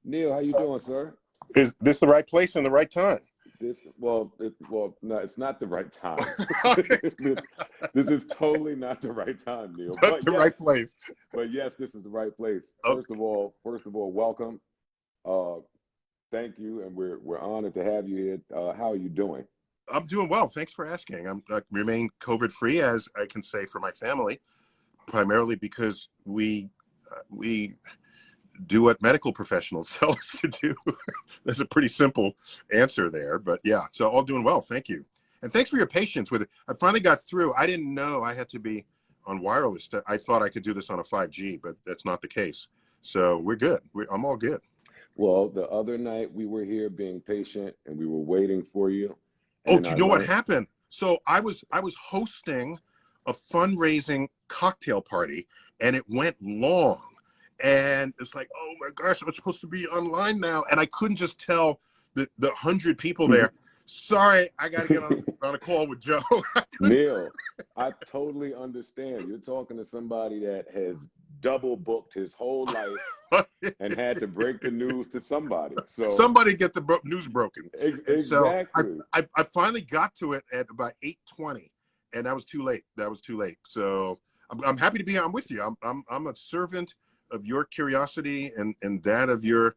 Neil, how you doing, sir? Is this the right place and the right time? No, it's not the right time. Okay. This is totally not the right time, Neil. But the right place. But yes, this is the right place. Okay. First of all, welcome. Thank you, and we're honored to have you here. How are you doing? I'm doing well. Thanks for asking. I'm remain COVID-free, as I can say, for my family, primarily because we do what medical professionals tell us to do. There's a pretty simple answer there, but yeah, so all doing well. Thank you. And thanks for your patience with it. I finally got through. I didn't know I had to be on wireless. I thought I could do this on a 5G, but that's not the case. So we're good. I'm all good. Well, the other night we were here being patient and we were waiting for you. Oh, do you know what happened? So I was hosting a fundraising cocktail party, and it went long. And it's like, oh my gosh, I'm supposed to be online now. And I couldn't just tell the 100 people there, sorry, I got to get on a call with Joe. Neil, I totally understand. You're talking to somebody that has double booked his whole life and had to break the news to somebody. So somebody get the news broken. Exactly. So I finally got to it at about 8:20, and that was too late. So I'm happy to be here. I'm with you. I'm a servant of your curiosity and that of your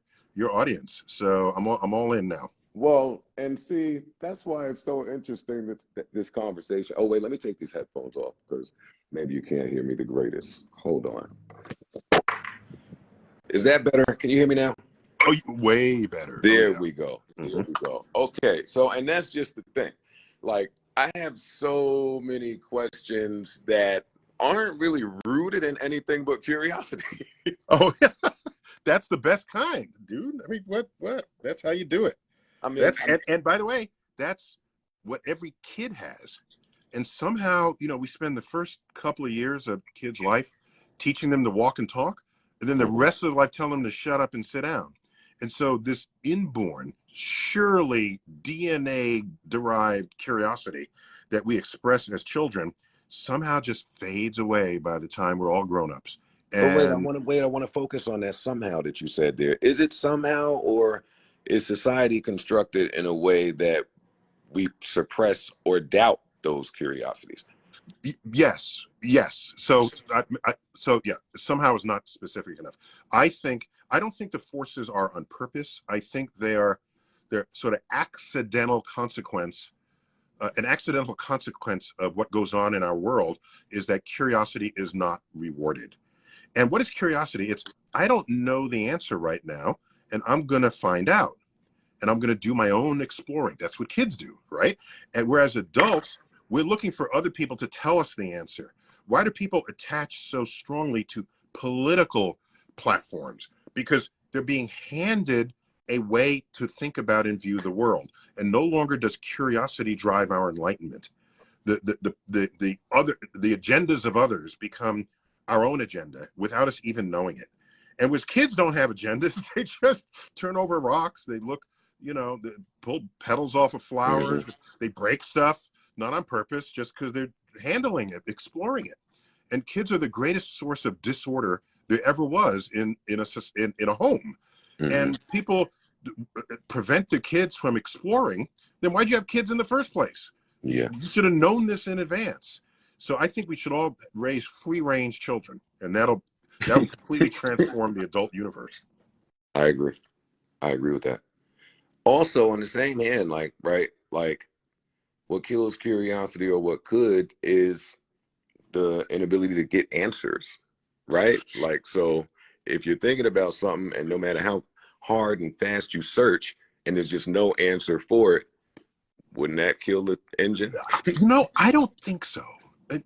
audience. So I'm all in now. Well, and see, that's why it's so interesting that this conversation. Oh wait, let me take these headphones off because maybe you can't hear me the greatest. Hold on. Is that better? Can you hear me now? Oh, way better. There we go. There we go. Okay, so and that's just the thing. Like, I have so many questions that aren't really rooted in anything but curiosity. Oh, yeah. That's the best kind, dude. I mean, what? That's how you do it. I mean, and by the way, that's what every kid has. And somehow, we spend the first couple of years of a kid's life teaching them to walk and talk, and then the rest of their life telling them to shut up and sit down. And so this inborn, surely DNA-derived curiosity that we express as children somehow just fades away by the time we're all grown-ups. But wait, I want to focus on that somehow that you said there. Is it somehow, or is society constructed in a way that we suppress or doubt those curiosities? Yes. So yeah, somehow is not specific enough. I don't think the forces are on purpose. I think they're sort of accidental consequence. An accidental consequence of what goes on in our world is that curiosity is not rewarded. And what is curiosity? It's, I don't know the answer right now, and I'm going to find out. And I'm going to do my own exploring. That's what kids do, right? And whereas adults, we're looking for other people to tell us the answer. Why do people attach so strongly to political platforms? Because they're being handed a way to think about and view the world. And no longer does curiosity drive our enlightenment. The agendas of others become our own agenda without us even knowing it. And with kids don't have agendas, they just turn over rocks, they look, they pull petals off of flowers, they break stuff, not on purpose, just because they're handling it, exploring it. And kids are the greatest source of disorder there ever was in a home. And people prevent the kids from exploring, then why'd you have kids in the first place? Yeah. You should have known this in advance. So I think we should all raise free-range children, and that'll completely transform the adult universe. I agree with that. Also, on the same hand, like what kills curiosity, or what could, is the inability to get answers, right? Like, so if you're thinking about something and no matter how hard and fast you search and there's just no answer for it, wouldn't that kill the engine? I don't think so.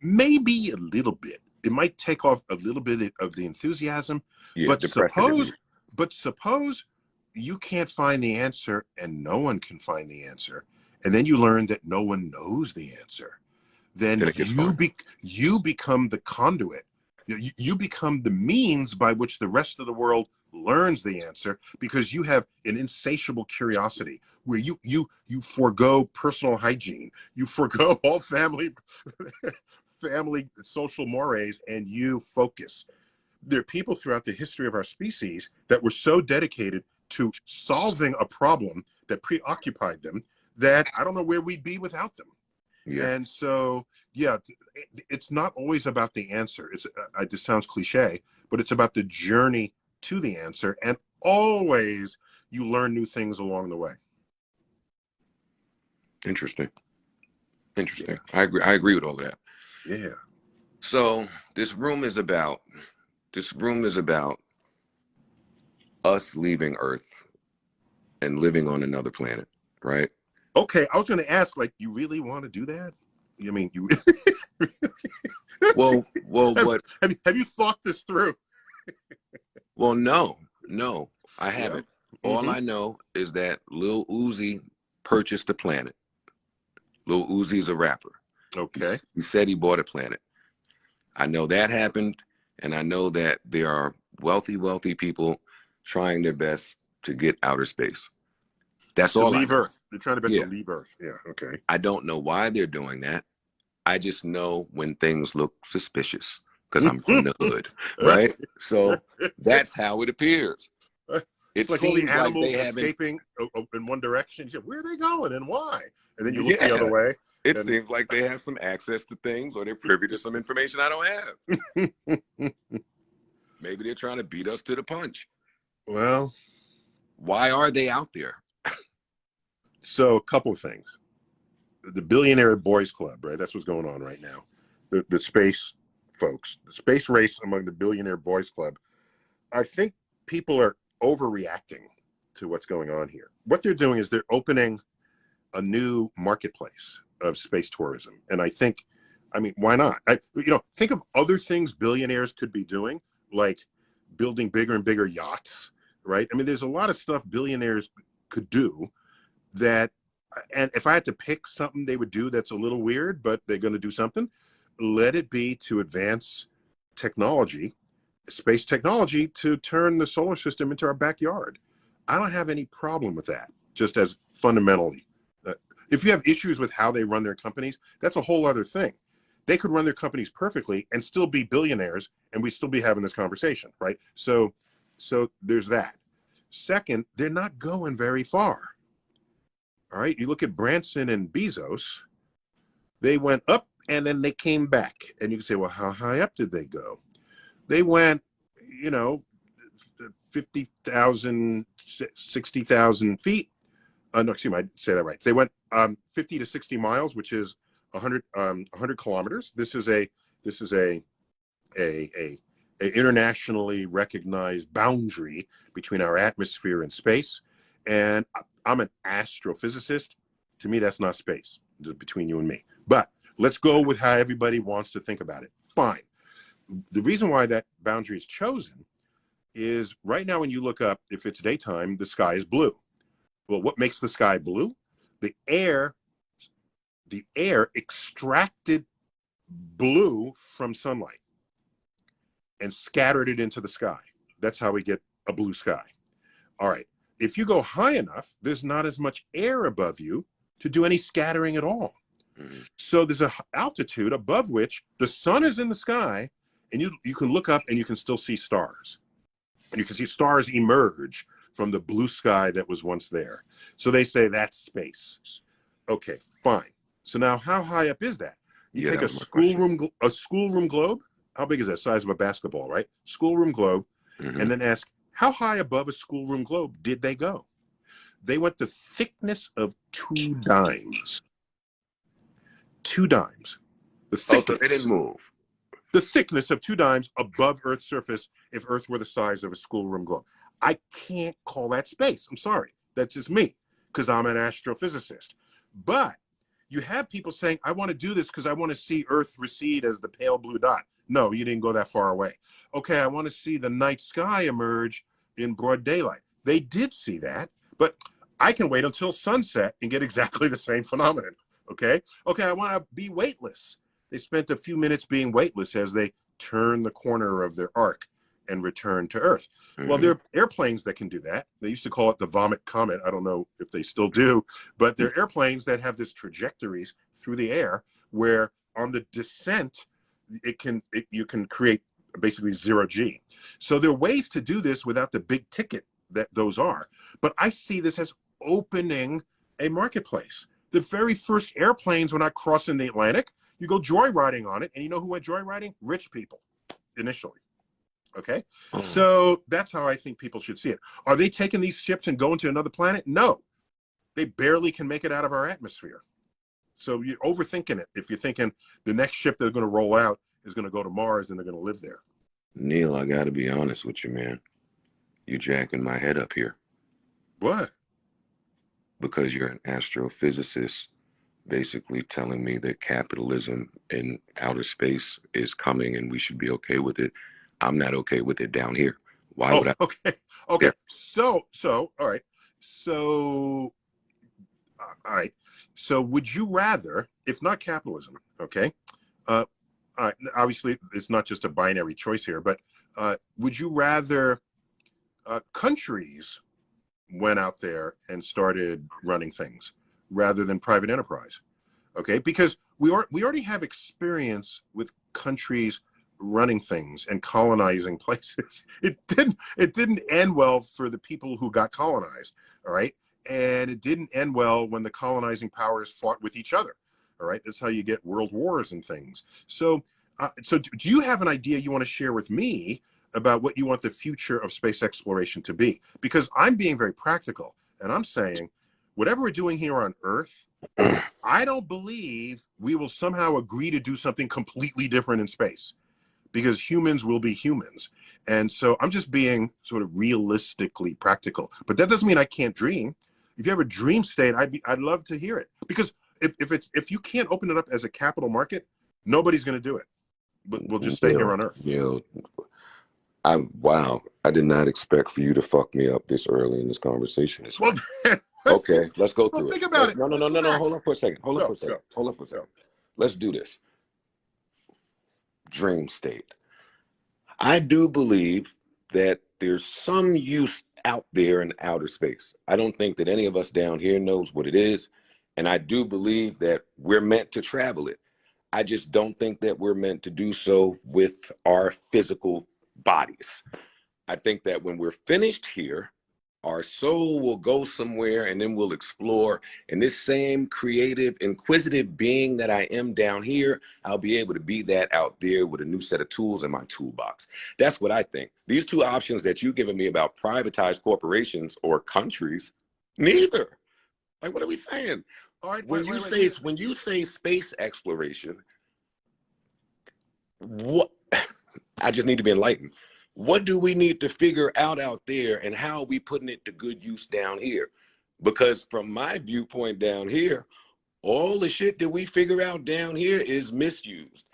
Maybe a little bit. It might take off a little bit of the enthusiasm, but suppose you can't find the answer and no one can find the answer, and then you learn that no one knows the answer. Then you become the conduit. You become the means by which the rest of the world learns the answer, because you have an insatiable curiosity where you forego personal hygiene, you forego all family social mores, and you focus. There are people throughout the history of our species that were so dedicated to solving a problem that preoccupied them that I don't know where we'd be without them. Yeah. And so, yeah, it's not always about the answer. This sounds cliche, but it's about the journey to the answer. And always you learn new things along the way. Interesting. Interesting. Yeah. I agree with all of that. Yeah. So this room is about us leaving Earth and living on another planet, right? Okay, I was going to ask, like, you really want to do that? I mean, you. Well, what? Have you thought this through? Well, no, I haven't. Yeah. All I know is that Lil Uzi purchased a planet. Lil Uzi's a rapper. Okay. He said he bought a planet. I know that happened, and I know that there are wealthy people trying their best to get outer space. That's all. To leave I know. Earth. They're trying to best to leave Earth. Yeah. Okay. I don't know why they're doing that. I just know when things look suspicious because I'm from the hood, right? So that's how it appears. It's like all the animals escaping in one direction. Where are they going and why? And then you look the other way. It seems like they have some access to things, or they're privy to some information I don't have. Maybe they're trying to beat us to the punch. Well, why are they out there? So a couple of things. The Billionaire Boys Club, right? That's what's going on right now. The space folks, the space race among the Billionaire Boys Club. I think people are overreacting to what's going on here. What they're doing is they're opening a new marketplace of space tourism. And I mean, why not? Think of other things billionaires could be doing, like building bigger and bigger yachts, right? I mean, there's a lot of stuff billionaires could do that, and if I had to pick something they would do that's a little weird, but they're going to do something, let it be to advance technology, space technology, to turn the solar system into our backyard. I don't have any problem with that, just as fundamentally. If you have issues with how they run their companies, that's a whole other thing. They could run their companies perfectly and still be billionaires, and we'd still be having this conversation, right? So there's that. Second, they're not going very far. All right, you look at Branson and Bezos, they went up and then they came back. And you can say, well, how high up did they go? They went, 50,000, 60,000 feet. No, excuse me, I say that right. They went 50 to 60 miles, which is 100 kilometers. This is a internationally recognized boundary between our atmosphere and space. And I'm an astrophysicist. To me, that's not space, between you and me. But let's go with how everybody wants to think about it. Fine. The reason why that boundary is chosen is right now when you look up, if it's daytime, the sky is blue. Well, what makes the sky blue? The air extracted blue from sunlight and scattered it into the sky. That's how we get a blue sky. All right. If you go high enough, there's not as much air above you to do any scattering at all. Mm-hmm. So there's an altitude above which the sun is in the sky, and you can look up and you can still see stars. And you can see stars emerge from the blue sky that was once there. So they say that's space. Okay, fine. So now how high up is that? You take a schoolroom globe. How big is that? Size of a basketball, right? Schoolroom globe. Mm-hmm. And then ask, how high above a schoolroom globe did they go? They went the thickness of 2 dimes. 2 dimes. The thickness. They didn't move. The thickness of 2 dimes above Earth's surface if Earth were the size of a schoolroom globe. I can't call that space. I'm sorry. That's just me, because I'm an astrophysicist. But you have people saying, I want to do this because I want to see Earth recede as the pale blue dot. No, you didn't go that far away. Okay, I want to see the night sky emerge in broad daylight. They did see that, but I can wait until sunset and get exactly the same phenomenon. Okay, I want to be weightless. They spent a few minutes being weightless as they turn the corner of their arc and return to Earth. Mm-hmm. Well, there are airplanes that can do that. They used to call it the Vomit Comet. I don't know if they still do, but they're airplanes that have this trajectories through the air where on the descent, you can create basically 0 G. So there are ways to do this without the big ticket that those are. But I see this as opening a marketplace. The very first airplanes were not crossing the Atlantic. You go joyriding on it, and you know who went joyriding? Rich people, initially. Okay, so that's how I think people should see it. Are they taking these ships and going to another planet? No, they barely can make it out of our atmosphere. So you're overthinking it if you're thinking the next ship they're going to roll out is going to go to Mars and they're going to live there. Neil, I got to be honest with you, man. You jacking my head up here. What? Because you're an astrophysicist, basically telling me that capitalism in outer space is coming and we should be okay with it. I'm not okay with it down here. Why would I? Okay. Yeah. So, all right. So, all right. So, would you rather, if not capitalism, okay? Obviously, it's not just a binary choice here, but would you rather countries went out there and started running things rather than private enterprise? Okay, because we already have experience with countries running things and colonizing places. It didn't end well for the people who got colonized, all right? And it didn't end well when the colonizing powers fought with each other, all right? That's how you get world wars and things. So do you have an idea you want to share with me about what you want the future of space exploration to be? Because I'm being very practical, and I'm saying whatever we're doing here on Earth, I don't believe we will somehow agree to do something completely different in space, because humans will be humans. And so I'm just being sort of realistically practical. But that doesn't mean I can't dream. If you have a dream state, I'd love to hear it. Because if you can't open it up as a capital market, nobody's going to do it. But we'll just stay here on Earth. Wow, I did not expect for you to fuck me up this early in this conversation. Well, okay, let's go through think it. about it. No. Hold on for a second. Hold on for a second. Let's do this. Dream state. I do believe that there's some use out there in outer space. I don't think that any of us down here knows what it is. And I do believe that we're meant to travel it. I just don't think that we're meant to do so with our physical bodies. I think that when we're finished here, our soul will go somewhere and then we'll explore. And this same creative, inquisitive being that I am down here, I'll be able to be that out there with a new set of tools in my toolbox. That's what I think. These two options that you've given me about privatized corporations or countries, neither. Like, what are we saying? All right, when you say space exploration, what? I just need to be enlightened. What do we need to figure out there, and how are we putting it to good use down here? Because from my viewpoint down here, all the shit that we figure out down here is misused.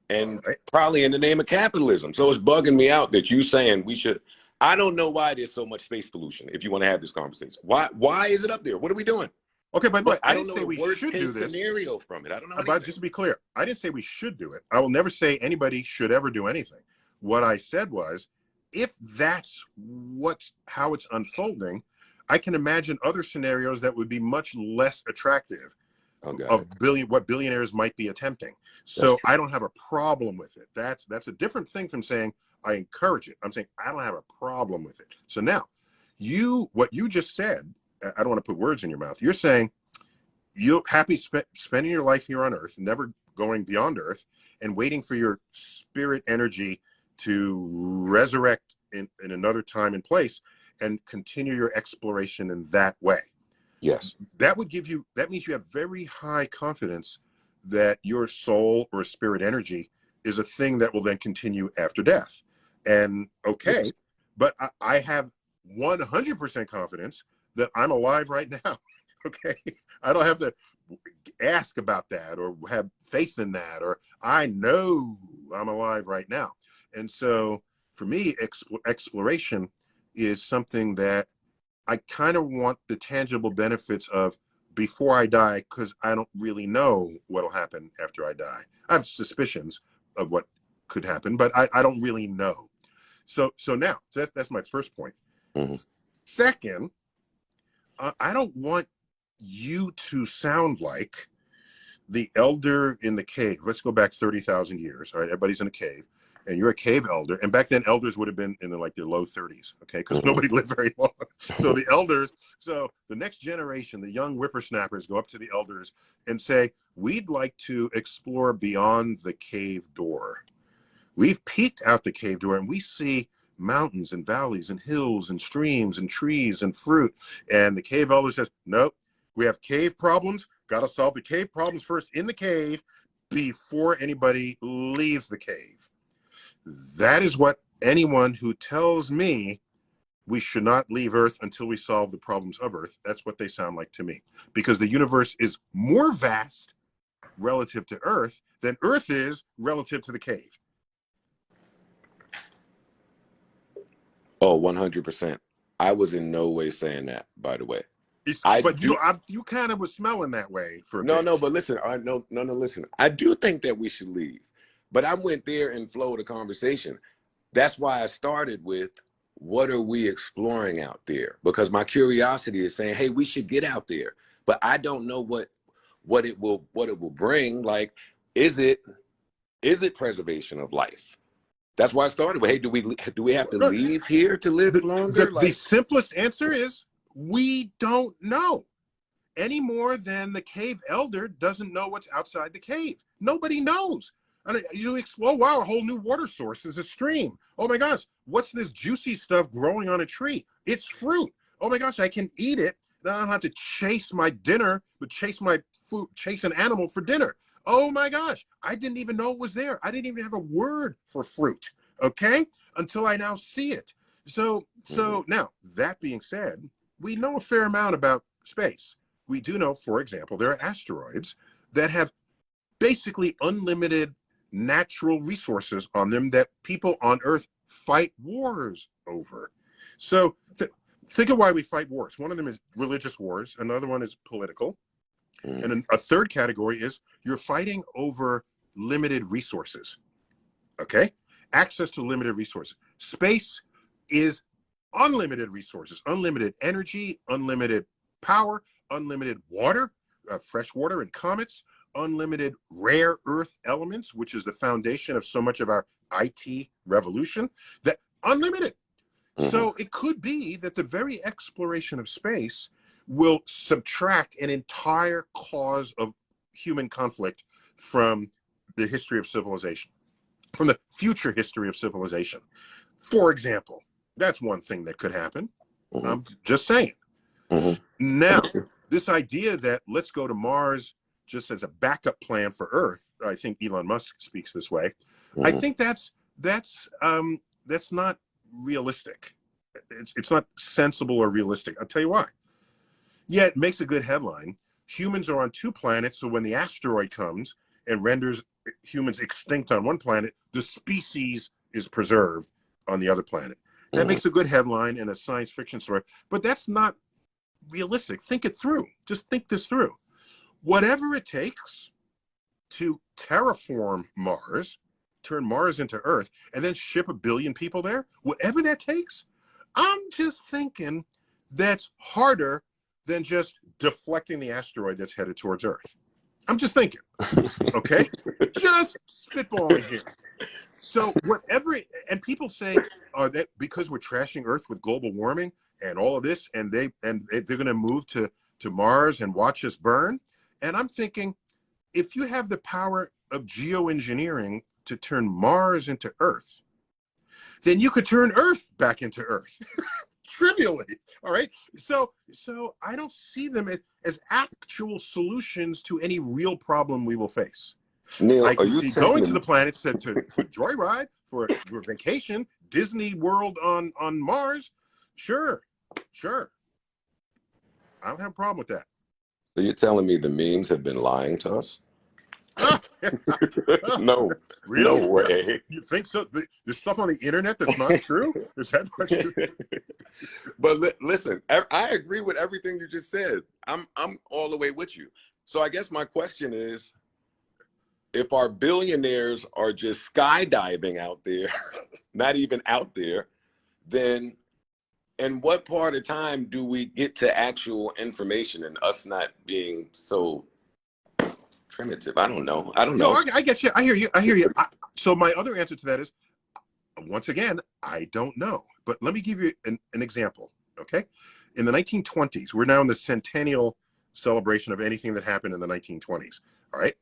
And probably in the name of capitalism. So it's bugging me out that you saying we should. I don't know why there's so much space pollution, if you want to have this conversation. Why is it up there? What are we doing? Okay, by the way, I don't didn't know say we should do this scenario from it. I don't know. But just to be clear, I didn't say we should do it. I will never say anybody should ever do anything. What I said was, if that's how it's unfolding, I can imagine other scenarios that would be much less attractive of what billionaires might be attempting. So I don't have a problem with it. That's a different thing from saying I encourage it. I'm saying I don't have a problem with it. So now, what you just said, I don't want to put words in your mouth. You're saying you're happy spending your life here on Earth, never going beyond Earth, and waiting for your spirit energy to resurrect in another time and place and continue your exploration in that way. Yes. That means you have very high confidence that your soul or spirit energy is a thing that will then continue after death. And okay, yes. But I have 100% confidence that I'm alive right now. Okay, I don't have to ask about that or have faith in that, or I know I'm alive right now. And so for me, exploration is something that I kind of want the tangible benefits of before I die, because I don't really know what'll happen after I die. I have suspicions of what could happen, but I don't really know. So now that's my first point. Mm-hmm. Second, I don't want you to sound like the elder in the cave. Let's go back 30,000 years. All right, everybody's in a cave, and you're a cave elder, and back then elders would have been in like their low 30s, okay, because Mm-hmm. nobody lived very long. So the elders, so the next generation, the young whippersnappers go up to the elders and say, we'd like to explore beyond the cave door. We've peeked out the cave door and we see mountains and valleys and hills and streams and trees and fruit. And the cave elder says, nope, we have cave problems. Got to solve the cave problems first in the cave before anybody leaves the cave. That is what anyone who tells me we should not leave Earth until we solve the problems of Earth, that's what they sound like to me. Because the universe is more vast relative to Earth than Earth is relative to the cave. Oh, 100%. I was in no way saying that, by the way. But you kind of was smelling that way for a bit. No, but listen, listen. I do think that we should leave, but I went there and flowed the conversation. That's why I started with, what are we exploring out there? Because my curiosity is saying, hey, we should get out there, but I don't know what it will bring. Like, is it preservation of life? That's why I started with, hey, do we have to leave here to live longer? The simplest answer is, we don't know, any more than the cave elder doesn't know what's outside the cave. Nobody knows. And you explore, wow, a whole new water source is a stream. Oh my gosh, what's this juicy stuff growing on a tree? It's fruit. Oh my gosh, I can eat it. Then I don't have to chase my dinner, but chase an animal for dinner. Oh my gosh, I didn't even know it was there. I didn't even have a word for fruit, okay? Until I now see it. So now, that being said, we know a fair amount about space. We do know, for example, there are asteroids that have basically unlimited natural resources on them that people on Earth fight wars over. So think of why we fight wars. One of them is religious wars. Another one is political. And a third category is you're fighting over limited resources, okay? Access to limited resources. Space is unlimited resources, unlimited energy, unlimited power, unlimited water, fresh water and comets, unlimited rare earth elements, which is the foundation of so much of our IT revolution, that unlimited. So it could be that the very exploration of space will subtract an entire cause of human conflict from the history of civilization, from the future history of civilization. For example, that's one thing that could happen. I'm just saying. Now, this idea that let's go to Mars just as a backup plan for Earth, I think Elon Musk speaks this way. I think that's not realistic. It's not sensible or realistic. I'll tell you why. Yeah, it makes a good headline. Humans are on 2 planets, so when the asteroid comes and renders humans extinct on one planet, the species is preserved on the other planet. That makes a good headline in a science fiction story, but that's not realistic. Think it through. Just think this through. Whatever it takes to terraform Mars, turn Mars into Earth, and then ship 1 billion people there, whatever that takes, I'm just thinking that's harder than just deflecting the asteroid that's headed towards Earth. I'm just thinking, okay? Just spitballing here. So whatever, and people say that because we're trashing Earth with global warming and all of this, and they're going to move to Mars and watch us burn. And I'm thinking, if you have the power of geoengineering to turn Mars into Earth, then you could turn Earth back into Earth. Trivially, all right? So I don't see them as actual solutions to any real problem we will face. Neil, I can see going to the planets for joyride, for vacation, Disney World on Mars. Sure. I don't have a problem with that. So you're telling me the memes have been lying to us? No, really? No way. You think so? There's stuff on the internet that's not true? Is that what But listen, I agree with everything you just said. I'm all the way with you. So I guess my question is, if our billionaires are just skydiving out there, not even out there, then in what part of time do we get to actual information and us not being so primitive? I don't know. No, I get you. I hear you. So my other answer to that is, Once again, I don't know. But let me give you an example, okay? In the 1920s, we're now in the centennial celebration of anything that happened in the 1920s, all right?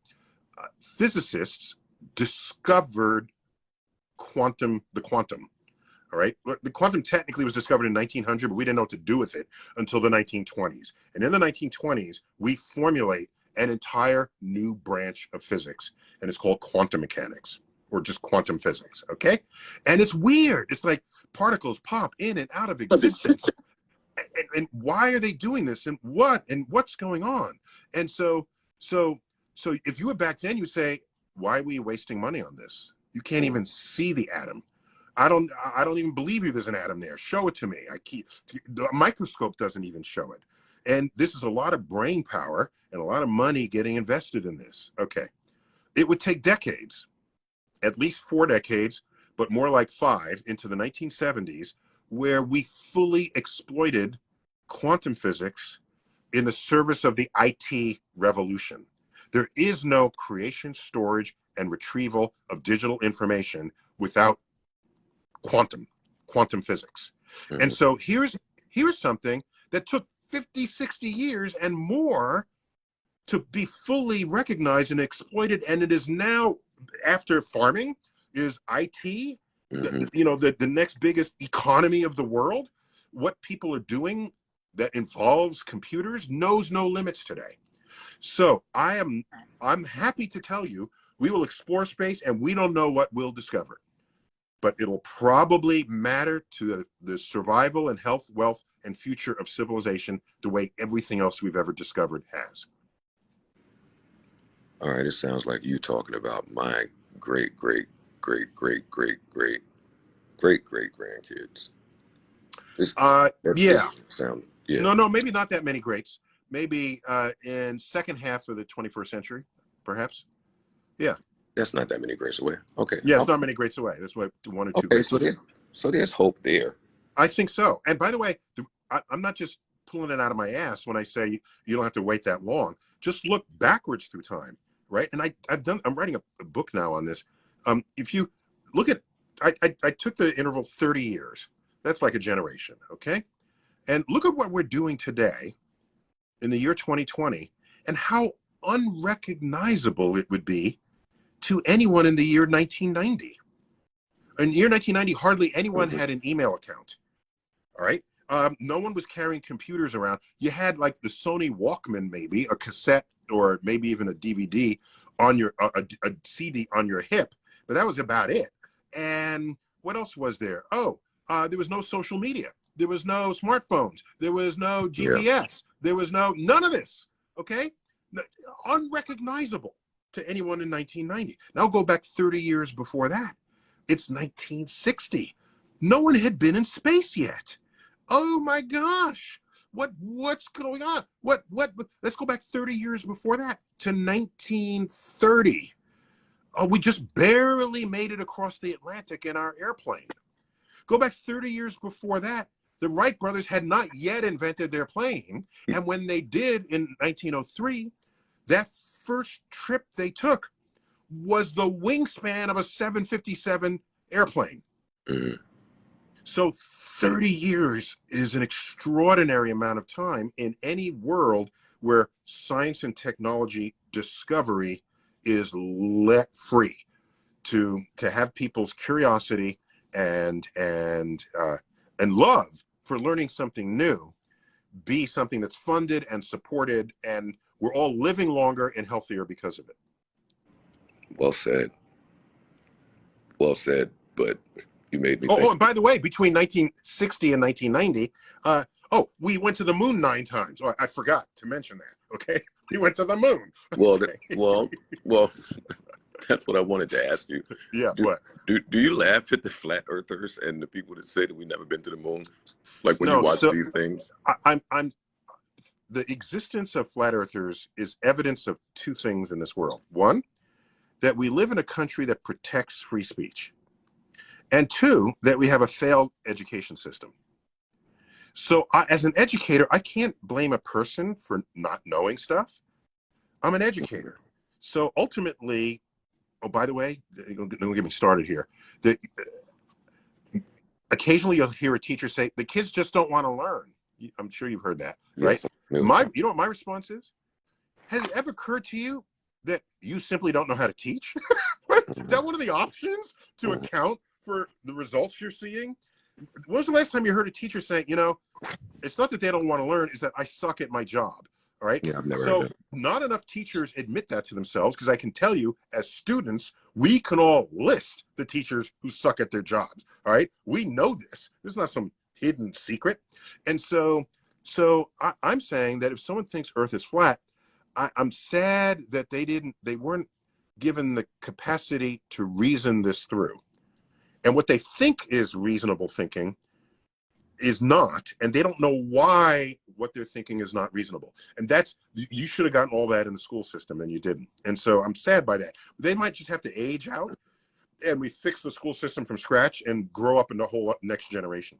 Physicists discovered the quantum, all right? The quantum technically was discovered in 1900, but we didn't know what to do with it until the 1920s. And in the 1920s, we formulate an entire new branch of physics, and it's called quantum mechanics, or just quantum physics, okay? And it's weird. It's like particles pop in and out of existence. And why are they doing this? And what's going on? And so if you were back then, you say, why are we wasting money on this? You can't even see the atom. I don't even believe you there's an atom there. Show it to me. The microscope doesn't even show it. And this is a lot of brain power and a lot of money getting invested in this. Okay. It would take decades, at least 4 decades, but more like 5, into the 1970s, where we fully exploited quantum physics in the service of the IT revolution. There is no creation, storage, and retrieval of digital information without quantum physics. Mm-hmm. And so here's something that took 50, 60 years and more to be fully recognized and exploited. And it is now, after farming, is IT, the next biggest economy of the world. What people are doing that involves computers knows no limits today. So I'm happy to tell you, we will explore space and we don't know what we'll discover, but it'll probably matter to the survival and health, wealth, and future of civilization the way everything else we've ever discovered has. All right, it sounds like you talking about my great grandkids. Yeah. Sound, yeah. No, maybe not that many greats. Maybe in second half of the 21st century, perhaps. Yeah. That's not that many greats away. Okay. Yeah, it's not many greats away. That's why 1 or 2 Okay, greats. so there's hope there. I think so. And by the way, I'm not just pulling it out of my ass when I say you don't have to wait that long. Just look backwards through time, right? And I'm writing a book now on this. If you look at, I took the interval 30 years. That's like a generation, okay? And look at what we're doing today in the year 2020 and how unrecognizable it would be to anyone in the year 1990. In the year 1990, hardly anyone had an email account, all right? No one was carrying computers around. You had like the Sony Walkman, maybe, a cassette, or maybe even a DVD on your, a CD on your hip, but that was about it. And what else was there? There was no social media. There was no smartphones. There was no GPS. Yeah. There was none of this, okay? Unrecognizable to anyone in 1990. Now go back 30 years before that. It's 1960. No one had been in space yet. Oh my gosh. What's going on? Let's go back 30 years before that to 1930. We just barely made it across the Atlantic in our airplane. Go back 30 years before that, the Wright brothers had not yet invented their plane. And when they did in 1903, that first trip they took was the wingspan of a 757 airplane. Mm-hmm. So 30 years is an extraordinary amount of time in any world where science and technology discovery is let free to have people's curiosity and love for learning something new be something that's funded and supported, and we're all living longer and healthier because of it. Well said, but you made me think. And by the way, between 1960 and 1990, we went to the moon 9 times. Oh, I forgot to mention that. Okay, we went to the moon. Well, okay. well, that's what I wanted to ask you. Yeah, what? Do you laugh at the flat earthers and the people that say that we've never been to the moon? Like when you watch these things? I'm the existence of flat earthers is evidence of 2 things in this world. 1, that we live in a country that protects free speech. And 2, that we have a failed education system. So as an educator, I can't blame a person for not knowing stuff. I'm an educator. So ultimately, oh, by the way, don't get me started here. occasionally you'll hear a teacher say, the kids just don't want to learn. I'm sure you've heard that, right? Yes. You know what my response is? Has it ever occurred to you that you simply don't know how to teach? Is that one of the options to account for the results you're seeing? When was the last time you heard a teacher saying, it's not that they don't want to learn, it's that I suck at my job? All right. Yeah, I've never heard So that. not enough teachers admit that to themselves, because I can tell you, as students, we can all list the teachers who suck at their jobs. All right. We know this. This is not some hidden secret. And so I'm saying that if someone thinks Earth is flat, I'm sad that they weren't given the capacity to reason this through. And what they think is reasonable thinking is not, and they don't know why what they're thinking is not reasonable. And you should have gotten all that in the school system, and you didn't. And so I'm sad by that. They might just have to age out, and we fix the school system from scratch and grow up in the whole next generation.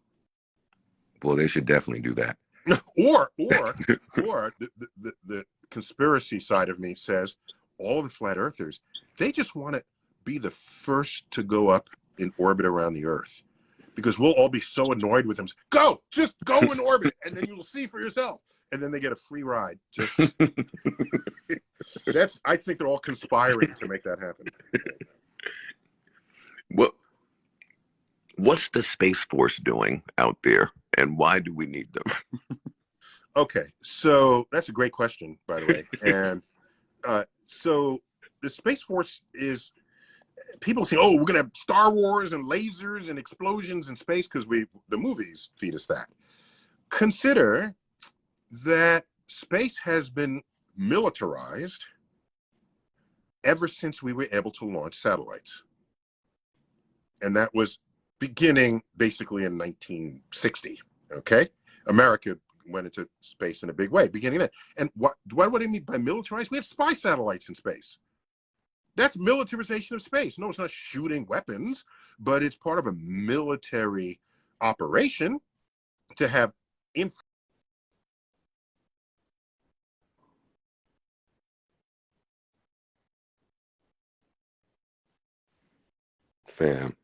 Well, they should definitely do that. or the conspiracy side of me says all the flat earthers, they just want to be the first to go up in orbit around the Earth, because we'll all be so annoyed with them. Just go in orbit, and then you'll see for yourself. And then they get a free ride. I think they're all conspiring to make that happen. What's the Space Force doing out there, and why do we need them? Okay, so that's a great question, by the way. And so the Space Force is, people say, oh, we're going to have Star Wars and lasers and explosions in space because the movies feed us that. Consider that space has been militarized ever since we were able to launch satellites. And that was beginning basically in 1960, okay? America went into space in a big way, beginning then. And what do I mean by militarized? We have spy satellites in space. That's militarization of space. No, it's not shooting weapons, but it's part of a military operation to have Fam.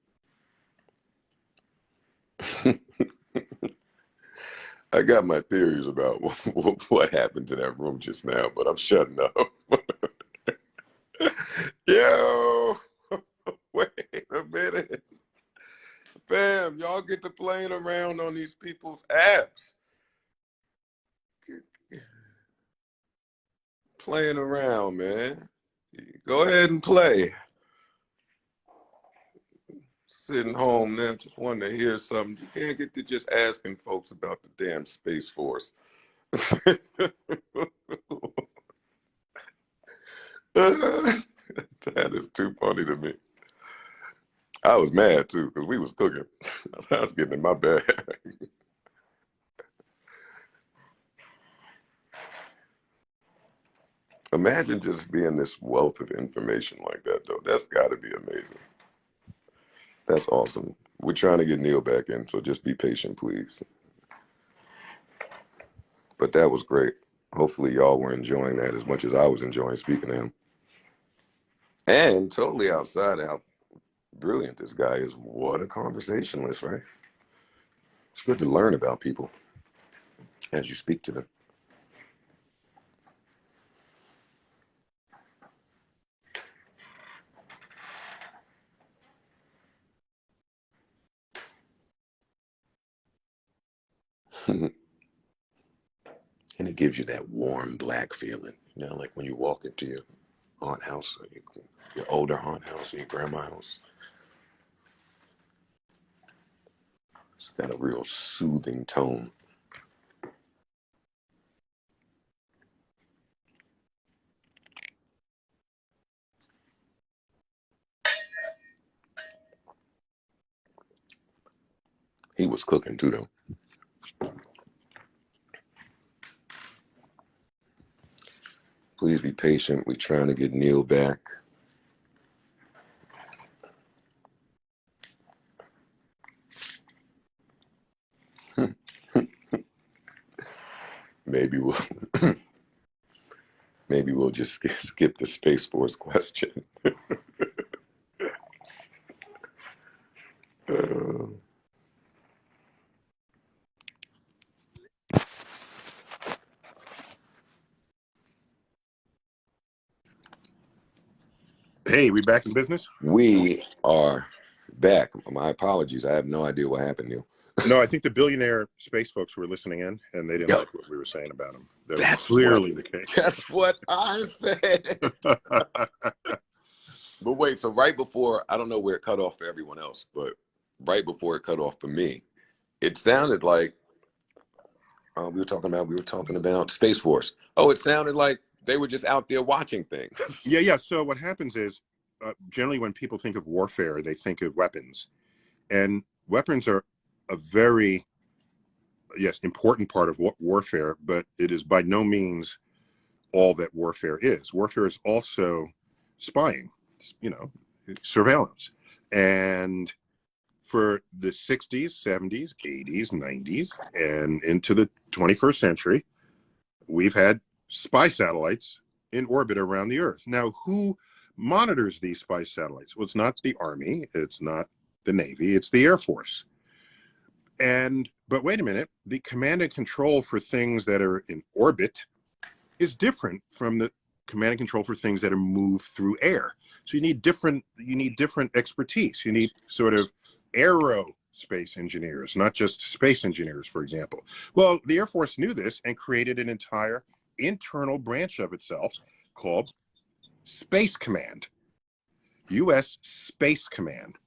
I got my theories about what happened to that room just now, but I'm shutting up. Yo, wait a minute. Fam, y'all get to playing around on these people's apps. Playing around, man. Go ahead and play. Sitting home now, just wanting to hear something. You can't get to just asking folks about the damn Space Force. That is too funny to me. I was mad too, because we was cooking. I was getting in my bag. Imagine just being this wealth of information like that, though. That's got to be amazing. That's awesome. We're trying to get Neil back in, so just be patient, please. But that was great. Hopefully y'all were enjoying that as much as I was enjoying speaking to him. And totally outside of how brilliant this guy is, what a conversationalist, right? It's good to learn about people as you speak to them. And it gives you that warm black feeling, like when you walk into your aunt house, or your older aunt house, or your grandma house. It's got a real soothing tone. He was cooking too, though. Please be patient. We're trying to get Neil back. Maybe we'll just skip the Space Force question. Hey, we back in business? We are back. My apologies. I have no idea what happened, Neil. No, I think the billionaire space folks were listening in, and they didn't Yep. like what we were saying about them. That was That's clearly the case. That's what I said. But wait, so right before, I don't know where it cut off for everyone else, but right before it cut off for me, it sounded like we were talking about Space Force. Oh, it sounded like they were just out there watching things. Yeah. So what happens is, generally when people think of warfare, they think of weapons. And weapons are a very, yes, important part of warfare, but it is by no means all that warfare is. Warfare is also spying, surveillance. And for the 60s, 70s, 80s, 90s, and into the 21st century, we've had spy satellites in orbit around the Earth. Now, who monitors these spy satellites? Well, it's not the Army, it's not the Navy, it's the Air Force. But wait a minute, the command and control for things that are in orbit is different from the command and control for things that are moved through air. So you need different expertise. You need sort of aerospace engineers, not just space engineers, for example. Well, the Air Force knew this and created an entire internal branch of itself called Space Command. U.S. Space Command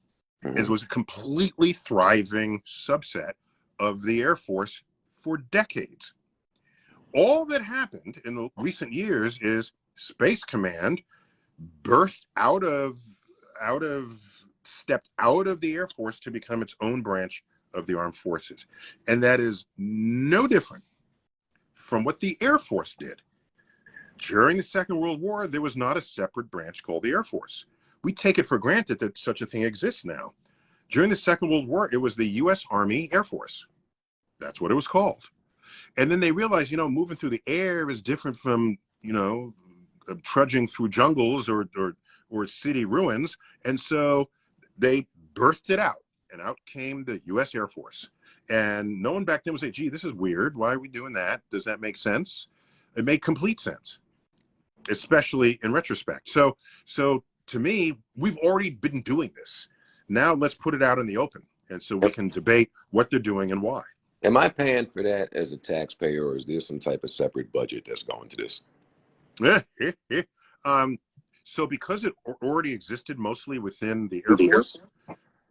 was a completely thriving subset of the Air Force for decades. All that happened in the recent years is Space Command stepped out of the Air Force to become its own branch of the armed forces. And that is no different from what the Air Force did. During the Second World War, there was not a separate branch called the Air Force. We take it for granted that such a thing exists now. During the Second World War, it was the U.S. Army Air Force. That's what it was called. And then they realized, moving through the air is different from, trudging through jungles or city ruins. And so they birthed it out, and out came the U.S. Air Force. And no one back then would say, gee, this is weird. Why are we doing that? Does that make sense? It made complete sense, especially in retrospect. So to me, we've already been doing this. Now let's put it out in the open. And so we can debate what they're doing and why. Am I paying for that as a taxpayer, or is there some type of separate budget that's going to this? So because it already existed mostly within the Air Force,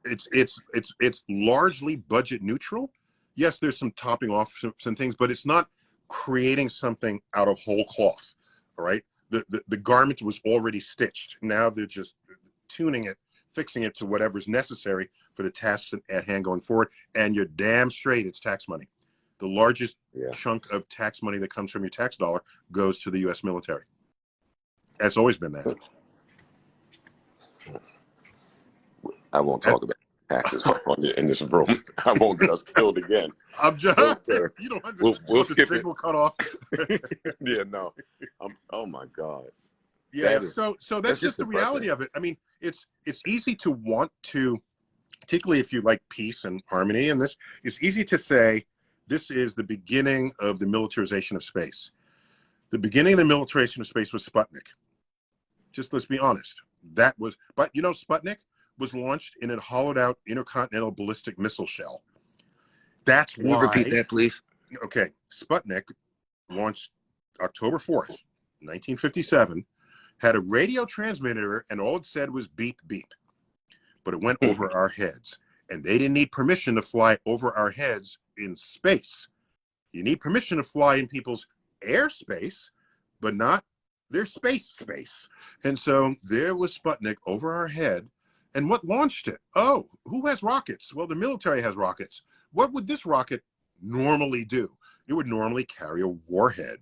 it's largely budget neutral. Yes, there's some topping off some things, but it's not creating something out of whole cloth. All right, the garment was already stitched. Now they're just tuning it, fixing it to whatever's necessary for the tasks at hand going forward. And you're damn straight, it's tax money. The largest chunk of tax money that comes from your tax dollar goes to the U.S. military. That's always been that. I won't talk about taxes in this room. I won't get us killed again. I'm just, you don't understand. We'll skip it. Cut off. Yeah, no. Oh my God. Yeah. So that's just the reality of it. I mean, it's easy to want to, particularly if you like peace and harmony, and this, it's easy to say this is the beginning of the militarization of space. The beginning of the militarization of space was Sputnik. Just let's be honest. But Sputnik was launched in a hollowed out intercontinental ballistic missile shell. That's why. Can you repeat that, please? Okay. Sputnik launched October 4th, 1957, had a radio transmitter, and all it said was beep, beep. But it went over our heads. And they didn't need permission to fly over our heads in space. You need permission to fly in people's airspace, but not their space. And so there was Sputnik over our head. And what launched it? Oh, who has rockets? Well, the military has rockets. What would this rocket normally do? It would normally carry a warhead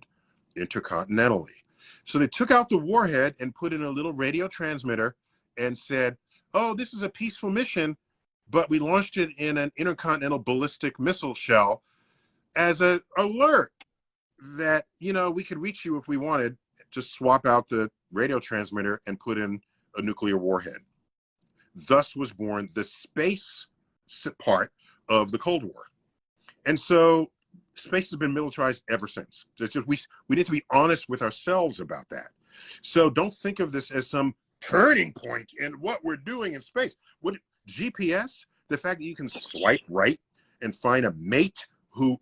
intercontinentally. So they took out the warhead and put in a little radio transmitter and said, oh, this is a peaceful mission, but we launched it in an intercontinental ballistic missile shell as an alert that, we could reach you if we wanted. Just swap out the radio transmitter and put in a nuclear warhead. Thus was born the space part of the Cold War. And so space has been militarized ever since. We need to be honest with ourselves about that. So don't think of this as some turning point in what we're doing in space. What GPS, the fact that you can swipe right and find a mate who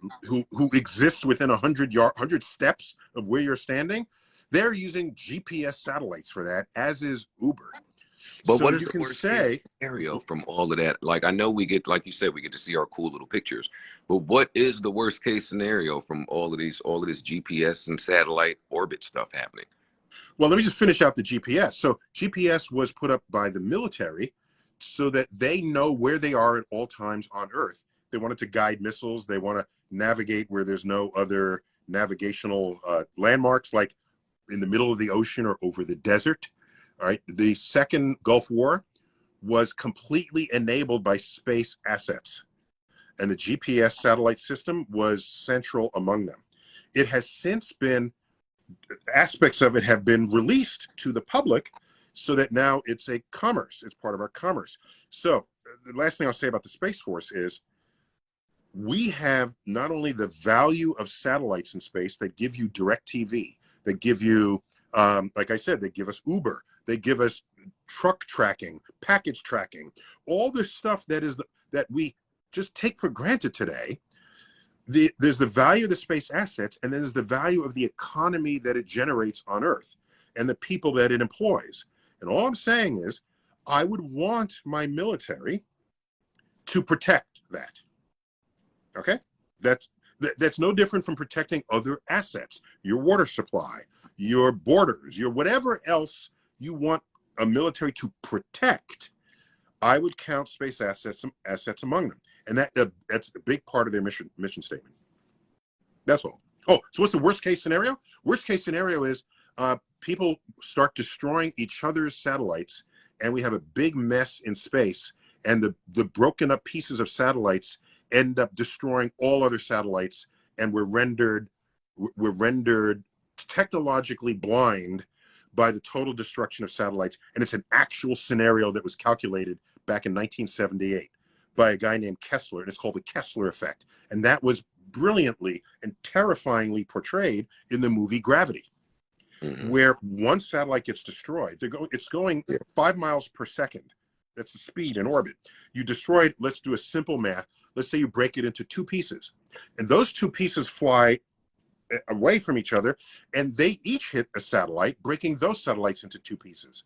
exists within 100 steps of where you're standing, they're using GPS satellites for that, as is Uber. But So what is you the can worst case say, scenario from all of that? Like, I know we get, like you said, we get to see our cool little pictures, but what is the worst case scenario from all of this GPS and satellite orbit stuff happening? well, let me just finish out the GPS. So GPS was put up by the military so that they know where they are at all times on Earth. They wanted to guide missiles. They want to navigate where there's no other navigational landmarks, like in the middle of the ocean or over the desert. All right. The second Gulf War was completely enabled by space assets, and the GPS satellite system was central among them. It has since been, aspects of it have been released to the public so that now it's a commerce. It's part of our commerce. So the last thing I'll say about the Space Force is we have not only the value of satellites in space that give you direct TV, that give you, like I said, they give us Uber, they give us truck tracking, package tracking, all this stuff that we just take for granted today. There's the value of the space assets, and then there's the value of the economy that it generates on Earth and the people that it employs. And all I'm saying is, I would want my military to protect that. Okay? That's no different from protecting other assets, your water supply, your borders, your whatever else you want a military to protect. I would count space assets among them. And that's a big part of their mission statement. That's all. Oh, so what's the worst case scenario? Worst case scenario is people start destroying each other's satellites, and we have a big mess in space, and the broken up pieces of satellites end up destroying all other satellites, and we're rendered technologically blind by the total destruction of satellites. And it's an actual scenario that was calculated back in 1978 by a guy named Kessler, and it's called the Kessler effect. And that was brilliantly and terrifyingly portrayed in the movie Gravity, where one satellite gets destroyed. It's going 5 miles per second. That's the speed in orbit. You destroy it. Let's do a simple math. Let's say you break it into 2 pieces, and those 2 pieces fly away from each other, and they each hit a satellite, breaking those satellites into 2 pieces,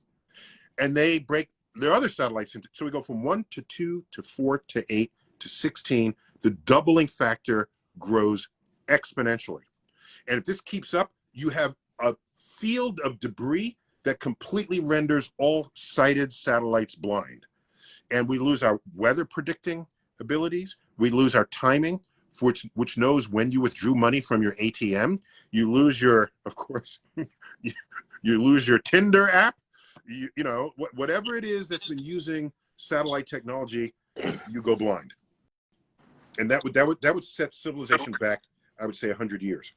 and they break their other satellites into. So we go from 1 to 2 to 4 to 8 to 16. The doubling factor grows exponentially, and if this keeps up, you have a field of debris that completely renders all sighted satellites blind, and we lose our weather predicting abilities. We lose our timing, which knows when you withdrew money from your ATM. You lose your, of course, you lose your Tinder app. You know, whatever it is that's been using satellite technology, you go blind, and that would set civilization back, I would say, 100 years.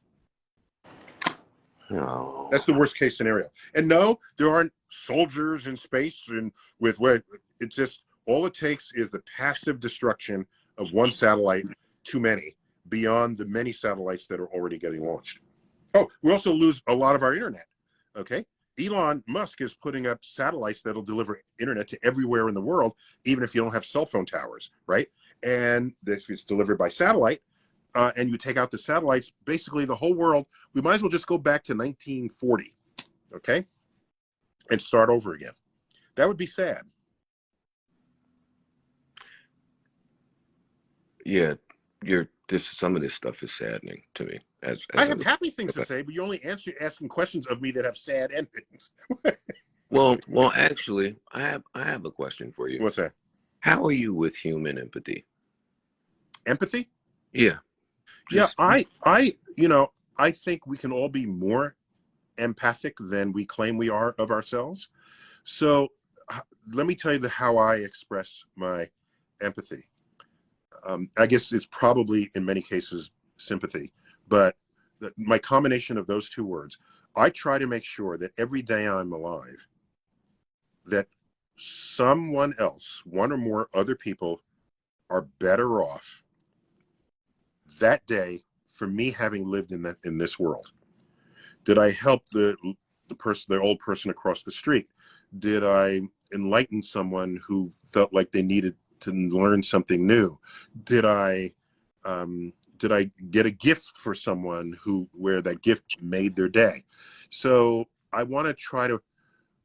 Oh. That's the worst case scenario. And no, there aren't soldiers in space, and with what it's just, all it takes is the passive destruction of one satellite too many, beyond the many satellites that are already getting launched. Oh, we also lose a lot of our internet. Okay. Elon Musk is putting up satellites that'll deliver internet to everywhere in the world, even if you don't have cell phone towers, right? And if it's delivered by satellite, and you take out the satellites, basically the whole world, we might as well just go back to 1940, okay, and start over again. That would be sad. Yeah, some of this stuff is saddening to me. I have happy things to say, but you're only asking questions of me that have sad endings. well, actually, I have a question for you. What's that? How are you with human empathy? Empathy? Yeah. Yeah, I think we can all be more empathic than we claim we are of ourselves. So let me tell you how I express my empathy. I guess it's probably in many cases sympathy, but my combination of those 2 words, I try to make sure that every day I'm alive, that someone else, one or more other people, are better off that day for me having lived in this world. Did I help the old person across the street? Did I enlighten someone who felt like they needed to learn something new? Did I get a gift for someone where that gift made their day? So I want to try to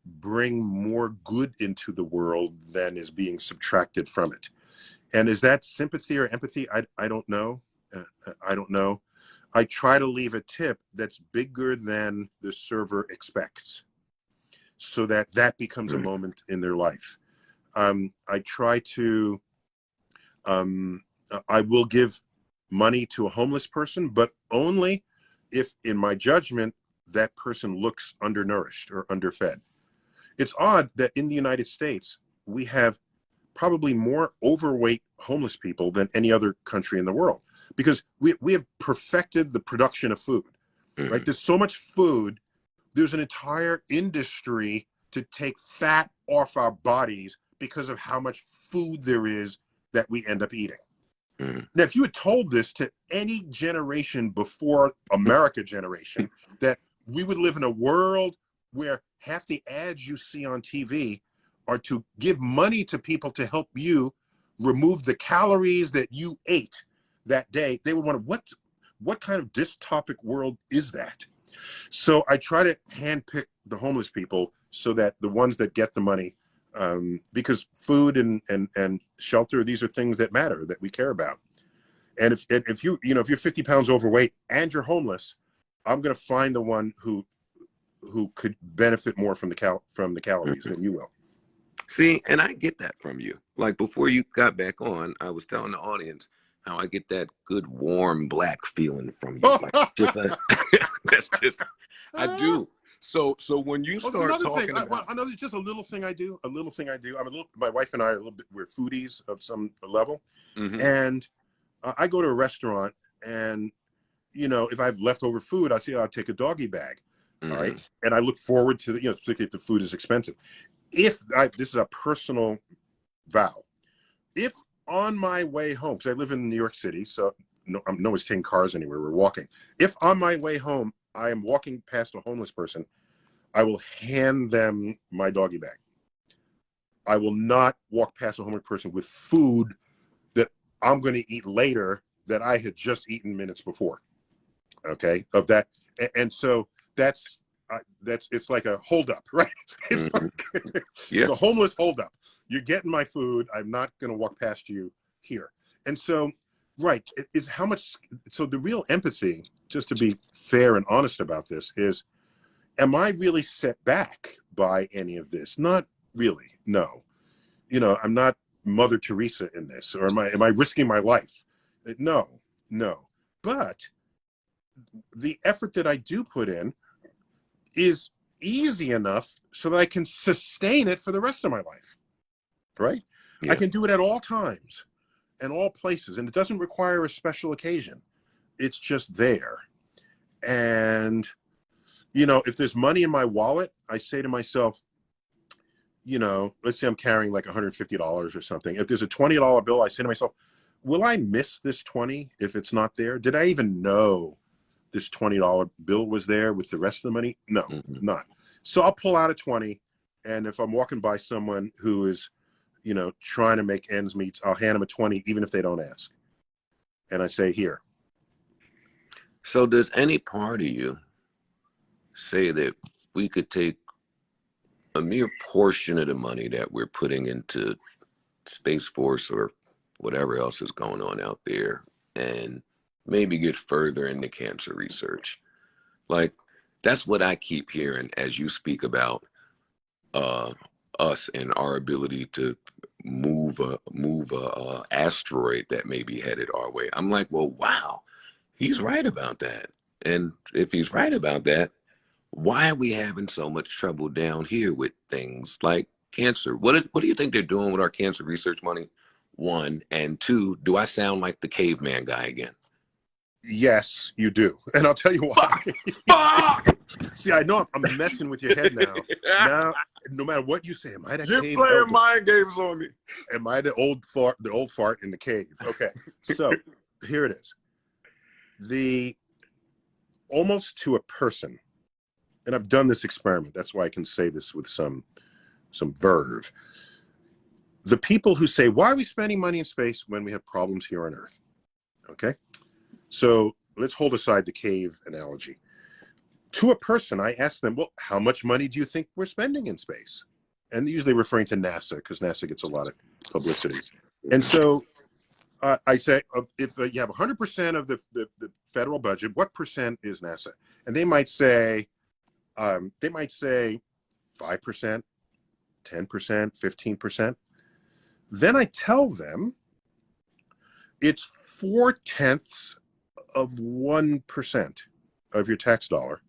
bring more good into the world than is being subtracted from it. And is that sympathy or empathy? I don't know. I don't know. I try to leave a tip that's bigger than the server expects, so that becomes a moment in their life. I try to, I will give money to a homeless person, but only if, in my judgment, that person looks undernourished or underfed. It's odd that in the United States, we have probably more overweight homeless people than any other country in the world, because we have perfected the production of food, right? There's so much food. There's an entire industry to take fat off our bodies because of how much food there is that we end up eating. Now, if you had told this to any generation before America generation, that we would live in a world where half the ads you see on TV are to give money to people to help you remove the calories that you ate that day, they would wonder, what kind of dystopic world is that? So I try to handpick the homeless people so that the ones that get the money, because food and shelter, these are things that matter, that we care about. And if you're 50 pounds overweight and you're homeless, I'm going to find the one who could benefit more from the calories than you will. See, and I get that from you. Like before you got back on, I was telling the audience how I get that good warm black feeling from you. Like that's just I do. So when you start talking about another just a little thing I do. My wife and I are we're foodies of some level, and I go to a restaurant, and if I have leftover food, I'll take a doggy bag, all right, and I look forward to particularly if the food is expensive. This is a personal vow. If on my way home, because I live in New York City, so no one's taking cars anywhere, we're walking. If on my way home I am walking past a homeless person, I will hand them my doggy bag. I will not walk past a homeless person with food that I'm going to eat later that I had just eaten minutes before. Okay, of that, and so that's it's like a holdup, right? It's it's a homeless holdup. You're getting my food. I'm not going to walk past you here. And so, right, is how much. So the real empathy, just to be fair and honest about this, is, am I really set back by any of this? Not really. No, I'm not Mother Teresa in this, or am I risking my life? No. But the effort that I do put in is easy enough so that I can sustain it for the rest of my life, right? I can do it at all times and all places, and it doesn't require a special occasion. It's just there. And if there's money in my wallet, I say to myself, let's say I'm carrying like $150 or something. If there's a $20 bill, I say to myself, will I miss this 20 if it's not there? Did I even know this $20 bill was there with the rest of the money? No, not. So I'll pull out a 20, and if I'm walking by someone who is, trying to make ends meet, I'll hand them a 20, even if they don't ask. And I say, here. So does any part of you say that we could take a mere portion of the money that we're putting into Space Force or whatever else is going on out there and maybe get further into cancer research? Like, that's what I keep hearing as you speak about us and our ability to move a asteroid that may be headed our way. I'm like, well, wow, he's right about that. And if he's right about that, why are we having so much trouble down here with things like cancer? What do you think they're doing with our cancer research money? One, and two, do I sound like the caveman guy again? Yes, you do. And I'll tell you why. Fuck! See, I know I'm messing with your head now. Now, no matter what you say, am I that You're cave playing elder? mind games on me. Am I the old fart in the cave? Okay. So here it is. Almost to a person, and I've done this experiment. That's why I can say this with some verve. The people who say, why are we spending money in space when we have problems here on Earth? Okay, so let's hold aside the cave analogy. To a person, I ask them, well, how much money do you think we're spending in space? And they're usually referring to NASA, because NASA gets a lot of publicity. And so I say, if you have 100% of the federal budget, what percent is NASA? And they might say 5%, 10%, 15%. Then I tell them it's 0.4% of your tax dollar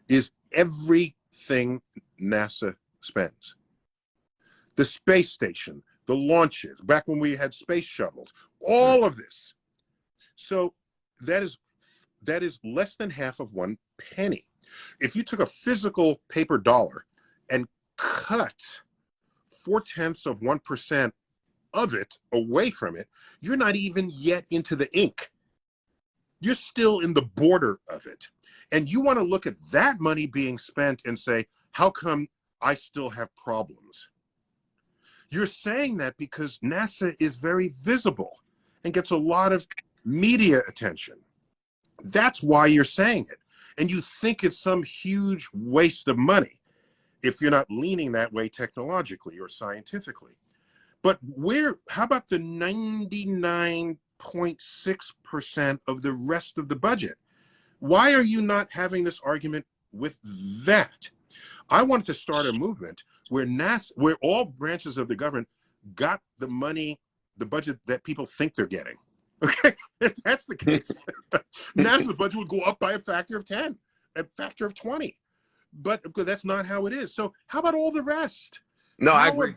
is everything NASA spends. The space station, the launches, back when we had space shuttles, all of this. So that is less than half of 1 penny. If you took a physical paper dollar and cut 0.4% of it away from it, you're not even yet into the ink. You're still in the border of it. And you want to look at that money being spent and say, how come I still have problems? You're saying that because NASA is very visible and gets a lot of media attention. That's why you're saying it. And you think it's some huge waste of money if you're not leaning that way technologically or scientifically. But how about the 99.6% of the rest of the budget? Why are you not having this argument with that? I wanted to start a movement where where all branches of the government got the money, the budget that people think they're getting. Okay, if that's the case, NASA's budget would go up by a factor of 10, a factor of 20. But that's not how it is. So how about all the rest? No, I agree.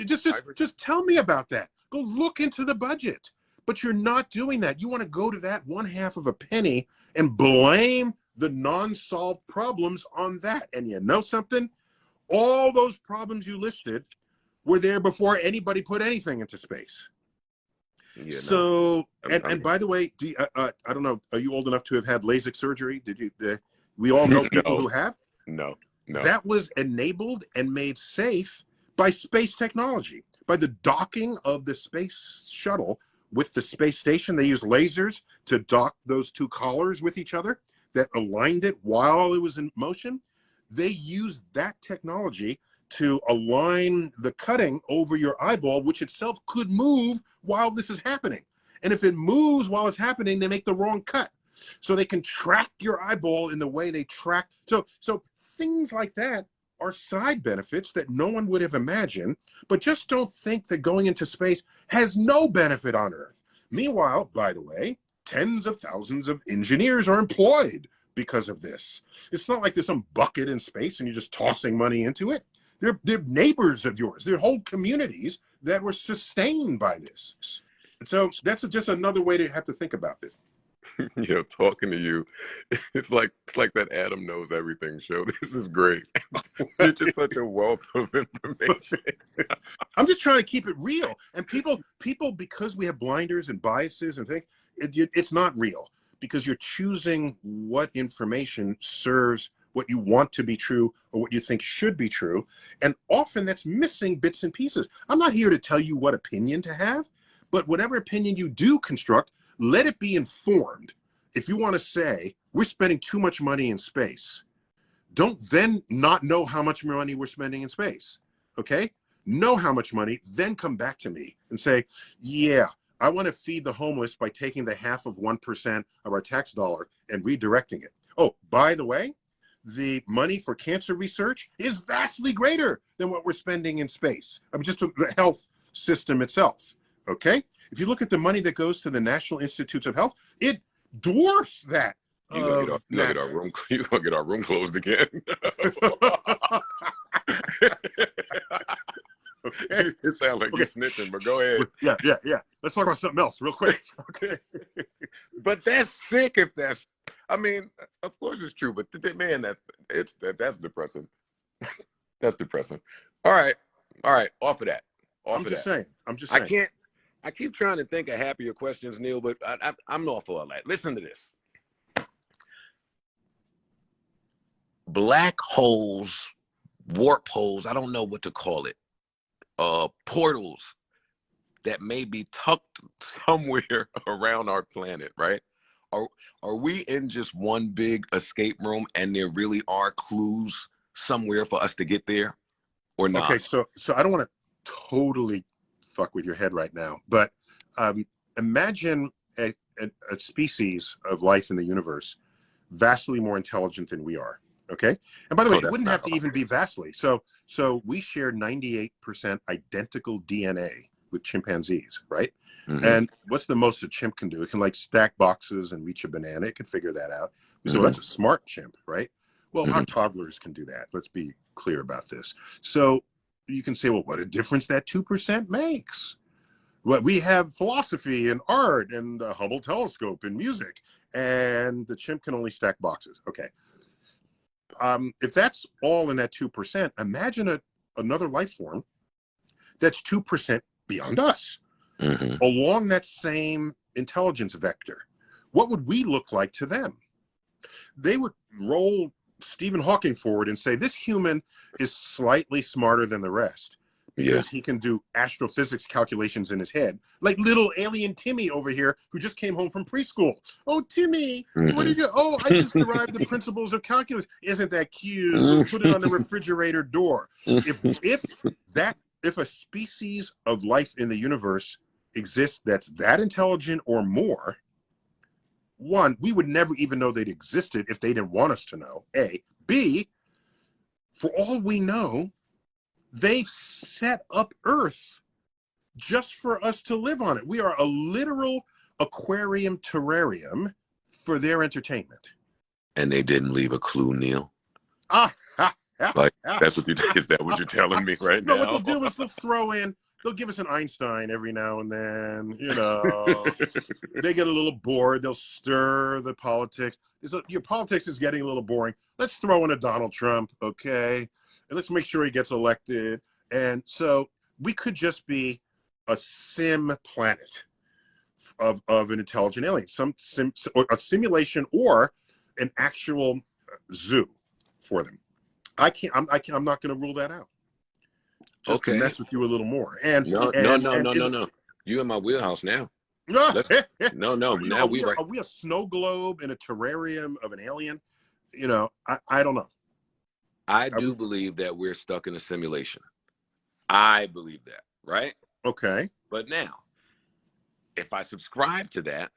Just tell me about that. Go look into the budget. But you're not doing that. You want to go to that 1/2 of a penny and blame the non-solved problems on that. And you know something? All those problems you listed were there before anybody put anything into space. Yeah, so, and by the way, I don't know, are you old enough to have had LASIK surgery? Did you? We all know people who have. No. That was enabled and made safe by space technology, by the docking of the space shuttle with the space station. They used lasers to dock those two collars with each other that aligned it while it was in motion. They used that technology to align the cutting over your eyeball, which itself could move while this is happening. And if it moves while it's happening, they make the wrong cut. So they can track your eyeball in the way they track. So things like that are side benefits that no one would have imagined, but just don't think that going into space has no benefit on Earth. Meanwhile, by the way, tens of thousands of engineers are employed because of this. It's not like there's some bucket in space and you're just tossing money into it. They're neighbors of yours. They're whole communities that were sustained by this. So that's just another way to have to think about this. Talking to you, it's like that Adam Knows Everything show. This is great. You're just such a wealth of information. I'm just trying to keep it real. And people, because we have blinders and biases and things, it's not real, because you're choosing what information serves what you want to be true or what you think should be true. And often that's missing bits and pieces. I'm not here to tell you what opinion to have, but whatever opinion you do construct, let it be informed. If you want to say we're spending too much money in space, don't then not know how much money we're spending in space. Okay? Know how much money, then come back to me and say, yeah, I want to feed the homeless by taking the 0.5% of our tax dollar and redirecting it. Oh, by the way, the money for cancer research is vastly greater than what we're spending in space. I mean, just the health system itself. Okay? If you look at the money that goes to the National Institutes of Health, it dwarfs that. You're gonna get our room closed again. Okay. It sounds like you're snitching, but go ahead. Yeah. Let's talk about something else real quick. Okay. But that's sick if that's, I mean, of course it's true, but man, that's depressing. That's depressing. All right. Off of that. I'm just saying. I keep trying to think of happier questions, Neil, but I'm not for all that. Listen to this. Black holes warp holes, I don't know what to call it, portals that may be tucked somewhere around our planet, right? Are we in just one big escape room and there really are clues somewhere for us to get there or not? Okay, so I don't want to totally fuck with your head right now, but imagine a species of life in the universe vastly more intelligent than we are. Okay, and by the way, it wouldn't have to even be vastly. So we share 98% identical DNA with chimpanzees, right? Mm-hmm. And what's the most a chimp can do? It can like stack boxes and reach a banana. It can figure that out. So well, that's a smart chimp, right? Well, our toddlers can do that. Let's be clear about this. So you can say, well, what a difference that 2% makes. Well, we have philosophy and art and the Hubble telescope and music, and the chimp can only stack boxes. Okay. If that's all in that 2%, imagine another life form that's 2% beyond us, along that same intelligence vector. What would we look like to them? They would roll Stephen Hawking forward and say, this human is slightly smarter than the rest because he can do astrophysics calculations in his head, like little alien Timmy over here who just came home from preschool. Oh, Timmy, what did you? Oh, I just derived the principles of calculus. Isn't that cute? We'll put it on the refrigerator door. If a species of life in the universe exists that's that intelligent or more, one, we would never even know they'd existed if they didn't want us to know, A. B, for all we know, they've set up Earth just for us to live on it. We are a literal aquarium terrarium for their entertainment. And they didn't leave a clue, Neil? Like, is that what you're telling me right now? No, what they'll do is they'll give us an Einstein every now and then, they get a little bored, they'll stir the politics. Your politics is getting a little boring. Let's throw in a Donald Trump, okay? And let's make sure he gets elected. And so we could just be a sim planet of an intelligent alien, a simulation or an actual zoo for them. I'm not going to rule that out. Just to mess with you a little more. And no. You in my wheelhouse now. No. Now are we a snow globe in a terrarium of an alien? I don't know. I do believe that we're stuck in a simulation. I believe that, right? Okay. But now, if I subscribe to that,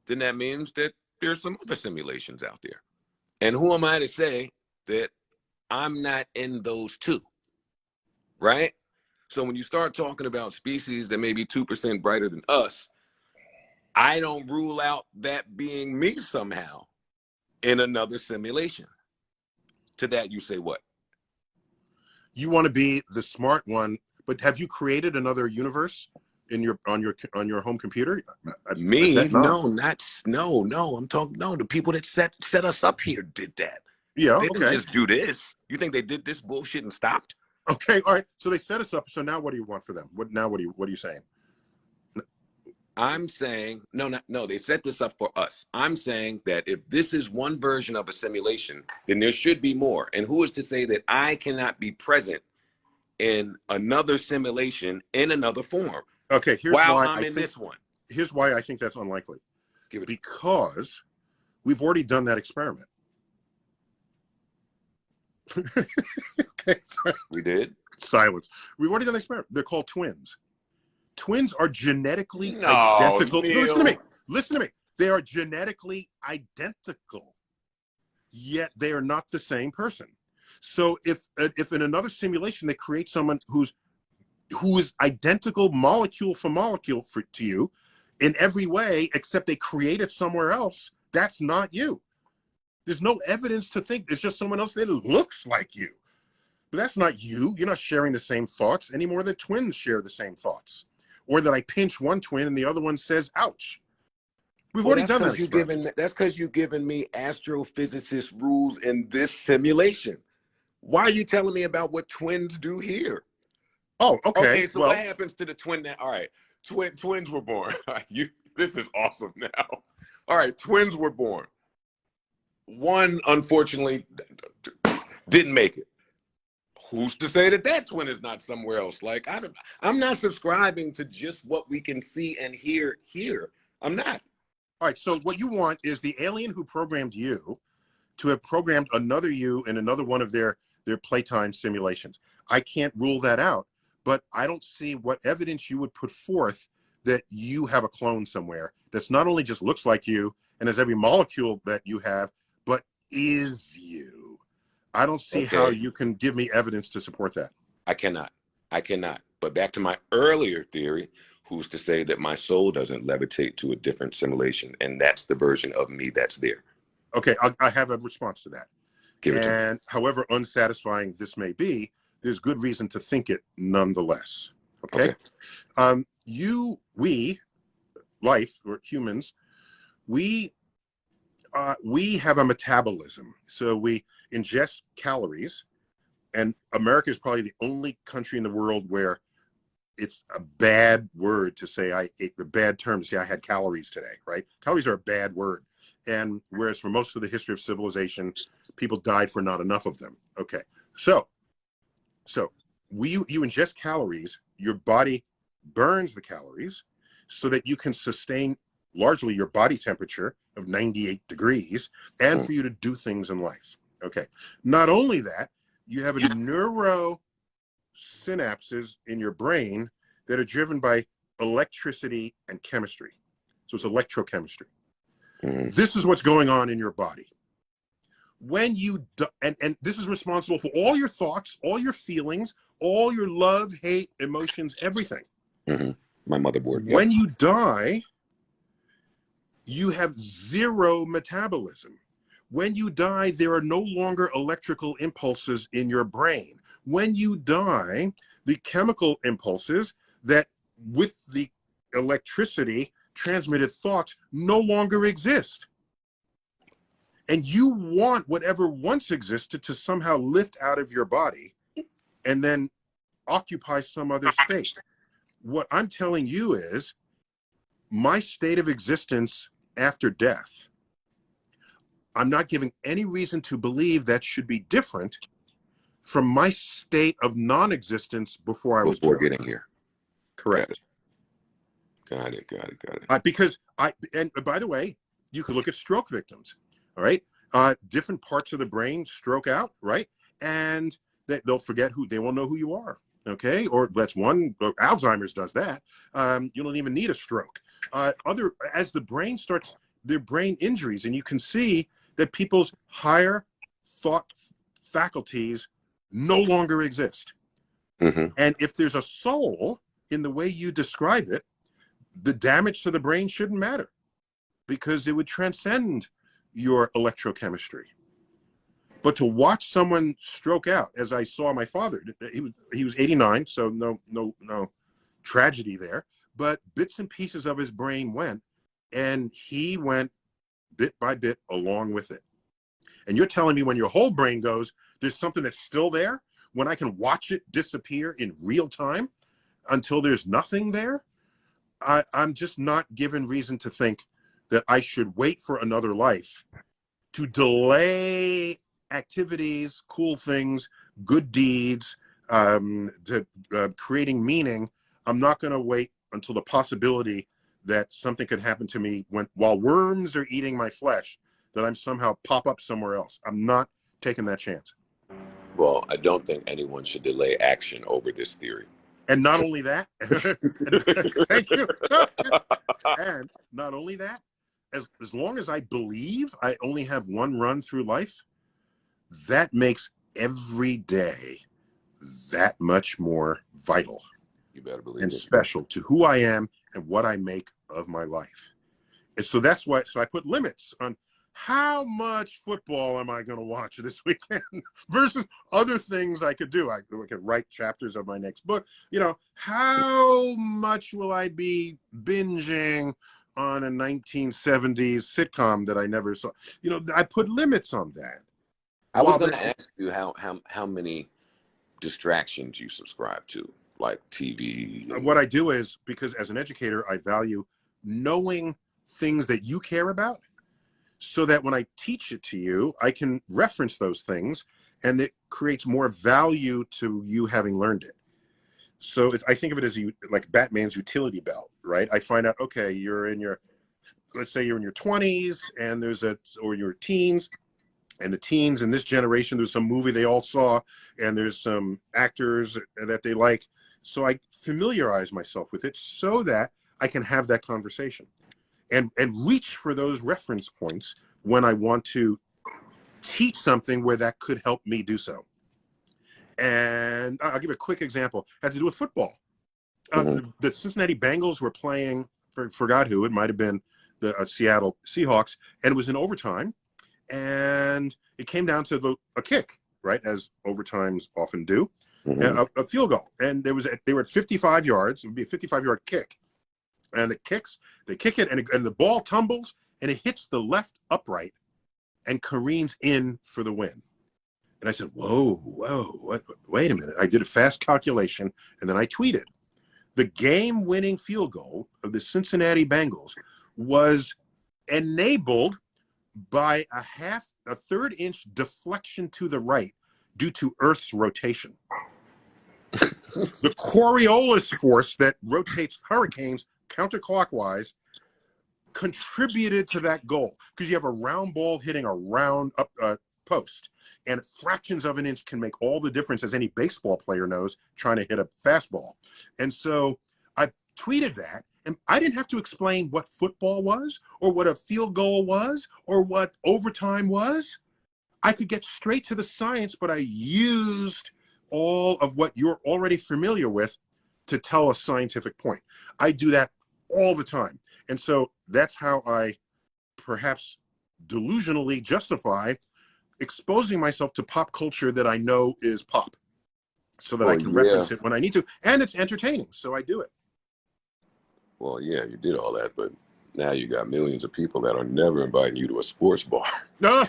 then that means that there's some other simulations out there. And who am I to say that I'm not in those too? Right? So when you start talking about species that may be 2% brighter than us, I don't rule out that being me somehow in another simulation. To that you say what? You want to be the smart one, but have you created another universe on your home computer? Me? No. I'm talking the people that set us up here did that. Yeah, they didn't just do this. You think they did this bullshit and stopped? Okay, all right. So they set us up. So now what do you want for them? What are you saying? I'm saying no. They set this up for us. I'm saying that if this is one version of a simulation, then there should be more. And who is to say that I cannot be present in another simulation in another form? Okay, here's why I'm in this one. Here's why I think that's unlikely. Because we've already done that experiment. Okay, sorry. We did? Silence. We've already done an experiment. They're called twins. Twins are genetically identical. No, listen to me. They are genetically identical, yet they are not the same person. So if in another simulation they create someone who is identical molecule for molecule to you in every way, except they create it somewhere else, that's not you. There's no evidence to think it's just someone else that looks like you. But that's not you. You're not sharing the same thoughts any more than twins share the same thoughts. Or that I pinch one twin and the other one says, ouch. We've already done that. That's because you've given me astrophysicist rules in this simulation. Why are you telling me about what twins do here? Oh, okay. Okay, so what happens to the twin that, all right, twins were born. This is awesome now. All right, twins were born. One, unfortunately, didn't make it. who's to say that that twin is not somewhere else? Like, I'm not subscribing to just what we can see and hear here. I'm not. All right, so what you want is the alien who programmed you to have programmed another you in another one of their playtime simulations. I can't rule that out, but I don't see what evidence you would put forth that you have a clone somewhere that's not only just looks like you and has every molecule that you have, but is you. I don't see how you can give me evidence to support that. I cannot. But back to my earlier theory, who's to say that my soul doesn't levitate to a different simulation, and that's the version of me that's there? Okay, I have a response to that. Give it to me. And however unsatisfying this may be, there's good reason to think it nonetheless. Okay. We, life or humans, we have a metabolism. So we ingest calories, and America is probably the only country in the world where it's a bad word to say a bad term to say I had calories today, right? Calories are a bad word. And whereas for most of the history of civilization, people died for not enough of them. Okay. So you ingest calories, your body burns the calories so that you can sustain largely your body temperature of 98 degrees and for you to do things in life. Okay. Not only that, you have a neuro synapses in your brain that are driven by electricity and chemistry. So it's electrochemistry. This is what's going on in your body. When you and this is responsible for all your thoughts, all your feelings, all your love, hate, emotions, everything. My motherboard. When you die, you have zero metabolism. When you die, there are no longer electrical impulses in your brain. When you die, the chemical impulses that with the electricity transmitted thoughts no longer exist. And you want whatever once existed to somehow lift out of your body and then occupy some other state. What I'm telling you is my state of existence after death, I'm not giving any reason to believe that should be different from my state of non-existence before I was born. Getting here. Correct. Got it. Because and by the way, you could look at stroke victims. All right. Different parts of the brain stroke out, right? And they'll forget they won't know who you are. Okay. Or that's one, Alzheimer's does that. You don't even need a stroke. As the brain starts, their brain injuries, and you can see that people's higher thought faculties no longer exist. And if there's a soul in the way you describe it, the damage to the brain shouldn't matter because it would transcend your electrochemistry. But to watch someone stroke out, as I saw my father, he was 89, so no tragedy there, but bits and pieces of his brain went, and he went bit by bit along with it. And you're telling me when your whole brain goes, there's something that's still there, when I can watch it disappear in real time until there's nothing there? I'm just not given reason to think that I should wait for another life to delay activities, cool things, good deeds, to creating meaning. I'm not going to wait until the possibility that something could happen to me while worms are eating my flesh, that I'm somehow pop up somewhere else. I'm not taking that chance. Well, I don't think anyone should delay action over this theory. And not only that, thank you. And not only that, as long as I believe I only have one run through life, that makes every day that much more vital. You better believe and it. Special to who I am and what I make of my life. And so that's why. So I put limits on how much football am I going to watch this weekend versus other things I could do. I could write chapters of my next book. How much will I be binging on a 1970s sitcom that I never saw? I put limits on that. I was going to ask you how many distractions you subscribe to, like TV. What I do is, because as an educator, I value knowing things that you care about, so that when I teach it to you, I can reference those things, and it creates more value to you having learned it. So I think of it as like Batman's utility belt, right? I find out, okay, let's say you're in your 20s and or your teens, and the teens in this generation, there's some movie they all saw, and there's some actors that they like. So I familiarize myself with it so that I can have that conversation and reach for those reference points when I want to teach something where that could help me do so. And I'll give a quick example. It had to do with football. The Cincinnati Bengals were playing, forgot who, it might have been the Seattle Seahawks, and it was in overtime, and it came down to a kick, right, as overtimes often do, a field goal. And they were at 55 yards. It would be a 55-yard kick. And they kick it, and the ball tumbles, and it hits the left upright and careens in for the win. And I said, whoa, wait a minute. I did a fast calculation, and then I tweeted. The game-winning field goal of the Cincinnati Bengals was enabled by a third-inch deflection to the right due to Earth's rotation. The Coriolis force that rotates hurricanes counterclockwise contributed to that goal, because you have a round ball hitting a round post, and fractions of an inch can make all the difference, as any baseball player knows, trying to hit a fastball. And so I tweeted that, and I didn't have to explain what football was, or what a field goal was, or what overtime was. I could get straight to the science, but I used all of what you're already familiar with to tell a scientific point. I do that all the time. And so that's how I perhaps delusionally justify exposing myself to pop culture that I know is pop, so that I can reference it when I need to. And it's entertaining, so I do it. Well, yeah, you did all that, but now you got millions of people that are never inviting you to a sports bar. No.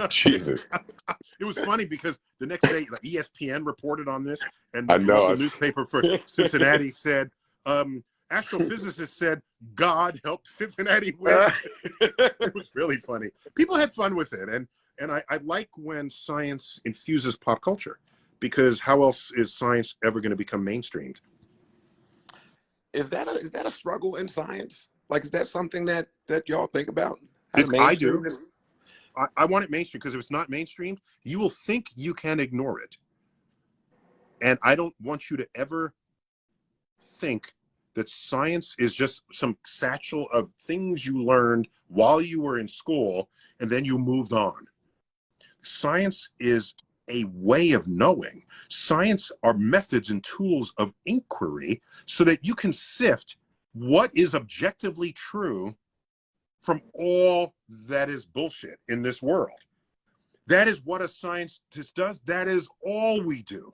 Jesus. It was funny because the next day, the ESPN reported on this, and I the know. local newspaper for Cincinnati said, astrophysicist said, God helped Cincinnati win. It was really funny. People had fun with it, and I like when science infuses pop culture, because how else is science ever going to become mainstreamed? Is that a struggle in science? Like, is that something that y'all think about? I do. I want it mainstream, because if it's not mainstreamed, you will think you can ignore it. And I don't want you to ever think that science is just some satchel of things you learned while you were in school and then you moved on. Science is a way of knowing. Science are methods and tools of inquiry so that you can sift what is objectively true from all that is bullshit in this world. That is what a scientist does. That is all we do.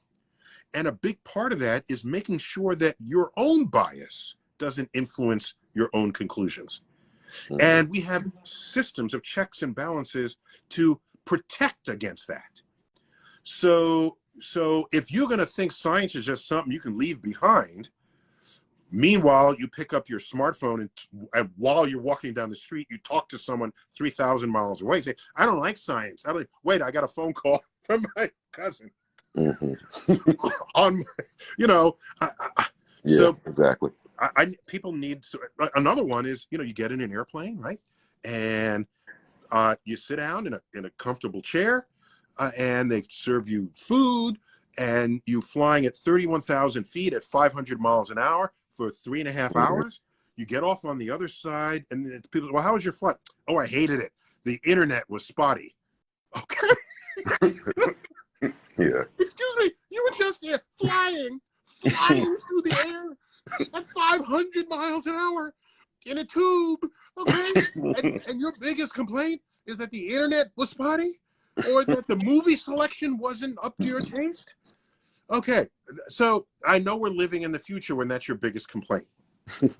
And a big part of that is making sure that your own bias doesn't influence your own conclusions. And we have systems of checks and balances to protect against that. So if you're going to think science is just something you can leave behind, meanwhile, you pick up your smartphone and while you're walking down the street, you talk to someone 3,000 miles away. Say, I don't like science. Wait, I got a phone call from my cousin. On, so exactly. People need another one is, you get in an airplane, right? And you sit down in a comfortable chair, and they serve you food, and you flying at 31,000 feet at 500 miles an hour for 3.5 hours. You get off on the other side, and people say, well, how was your flight? Oh, I hated it. The internet was spotty. Okay. Yeah. Excuse me, you were just flying through the air at 500 miles an hour in a tube, okay? And your biggest complaint is that the internet was spotty, or that the movie selection wasn't up to your taste? Okay, so I know we're living in the future when that's your biggest complaint. The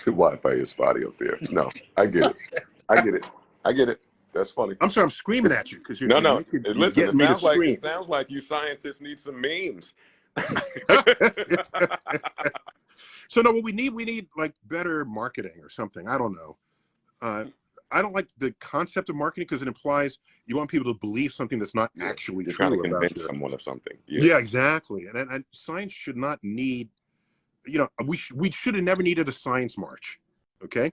Wi-Fi is spotty up there. No, I get it. That's funny. I'm sorry, I'm screaming at you because you're listen, getting me to scream. It sounds like you scientists need some memes. So no, what we need like better marketing or something. I don't know. I don't like the concept of marketing because it implies you want people to believe something that's not Yeah. actually You're trying to true about convince someone of something. Yeah, exactly. And science should not need, we should have never needed a science march. Okay.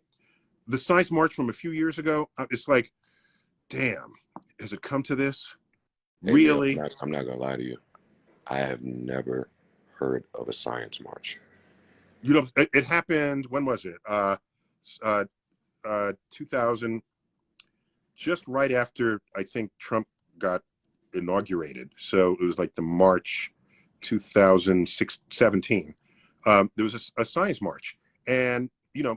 The science march from a few years ago, it's like, damn, has it come to this? Hey, Neil, Really? I'm not gonna lie to you. I have never heard of a science march. It happened, when was it? 2000, just right after I think Trump got inaugurated. So it was like the March 2017. There was a science march, and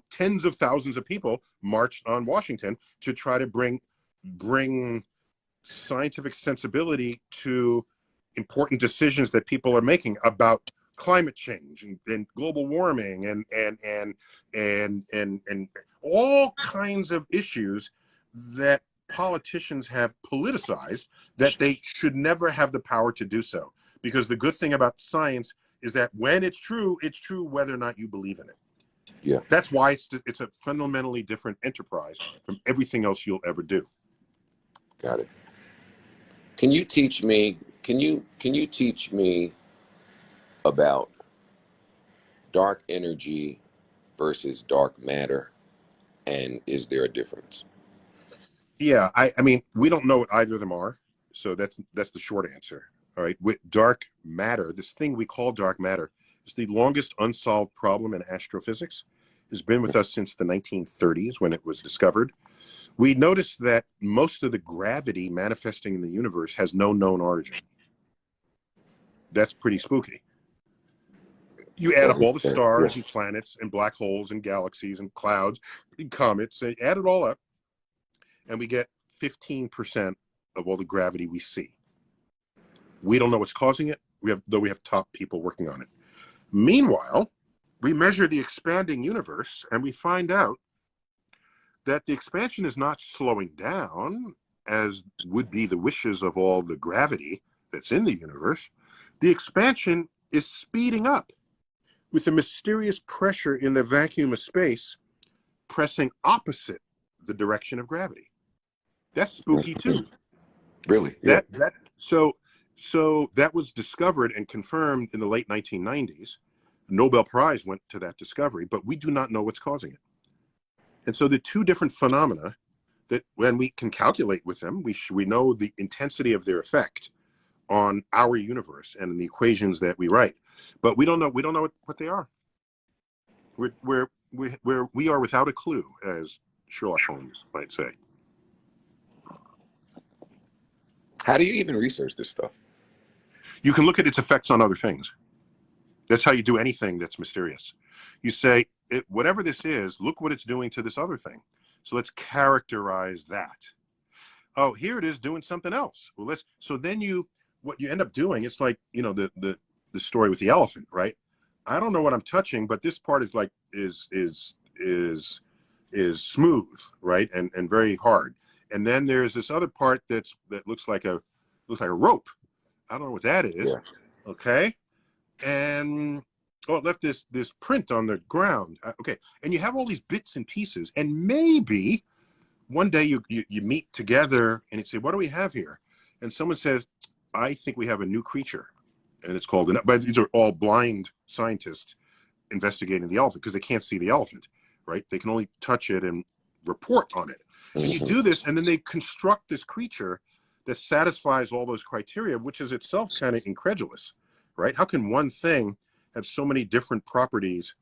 tens of thousands of people marched on Washington to try to bring scientific sensibility to important decisions that people are making about climate change and global warming and all kinds of issues that politicians have politicized, that they should never have the power to do so. Because the good thing about science is that when it's true whether or not you believe in it. Yeah. That's why it's a fundamentally different enterprise from everything else you'll ever do. Got it. Can you teach me about dark energy versus dark matter, and is there a difference? Yeah, I mean, we don't know what either of them are, so that's the short answer. All right, with dark matter, this thing we call dark matter is the longest unsolved problem in astrophysics. It's been with us since the 1930s when it was discovered. We noticed that most of the gravity manifesting in the universe has no known origin. That's pretty spooky. You add up all the stars and planets and black holes and galaxies and clouds and comets, and add it all up, and we get 15% of all the gravity we see. We don't know what's causing it, though we have top people working on it. Meanwhile, we measure the expanding universe, and we find out that the expansion is not slowing down, as would be the wishes of all the gravity that's in the universe. The expansion is speeding up, with a mysterious pressure in the vacuum of space pressing opposite the direction of gravity. That's spooky too. Really? Yeah. So that was discovered and confirmed in the late 1990s. A Nobel Prize went to that discovery, but we do not know what's causing it. And so the two different phenomena that, when we can calculate with them, we know the intensity of their effect on our universe and in the equations that we write, but we don't know what they are. We are without a clue, as Sherlock Holmes might say. How do you even research this stuff? You can look at its effects on other things. That's how you do anything that's mysterious. You say, whatever this is, look what it's doing to this other thing. So let's characterize that. Oh, here it is doing something else. Well, so then what you end up doing, it's like, the story with the elephant, right? I don't know what I'm touching, but this part is like is smooth, right? And very hard. And then there's this other part that looks like a rope. I don't know what that is. Yeah. Okay. And it left this print on the ground. Okay. And you have all these bits and pieces, and maybe one day you meet together and you say, what do we have here? And someone says, I think we have a new creature, and it's called but these are all blind scientists investigating the elephant because they can't see the elephant, right? They can only touch it and report on it. And you do this, and then they construct this creature that satisfies all those criteria, which is itself kind of incredulous, right? How can one thing have so many different properties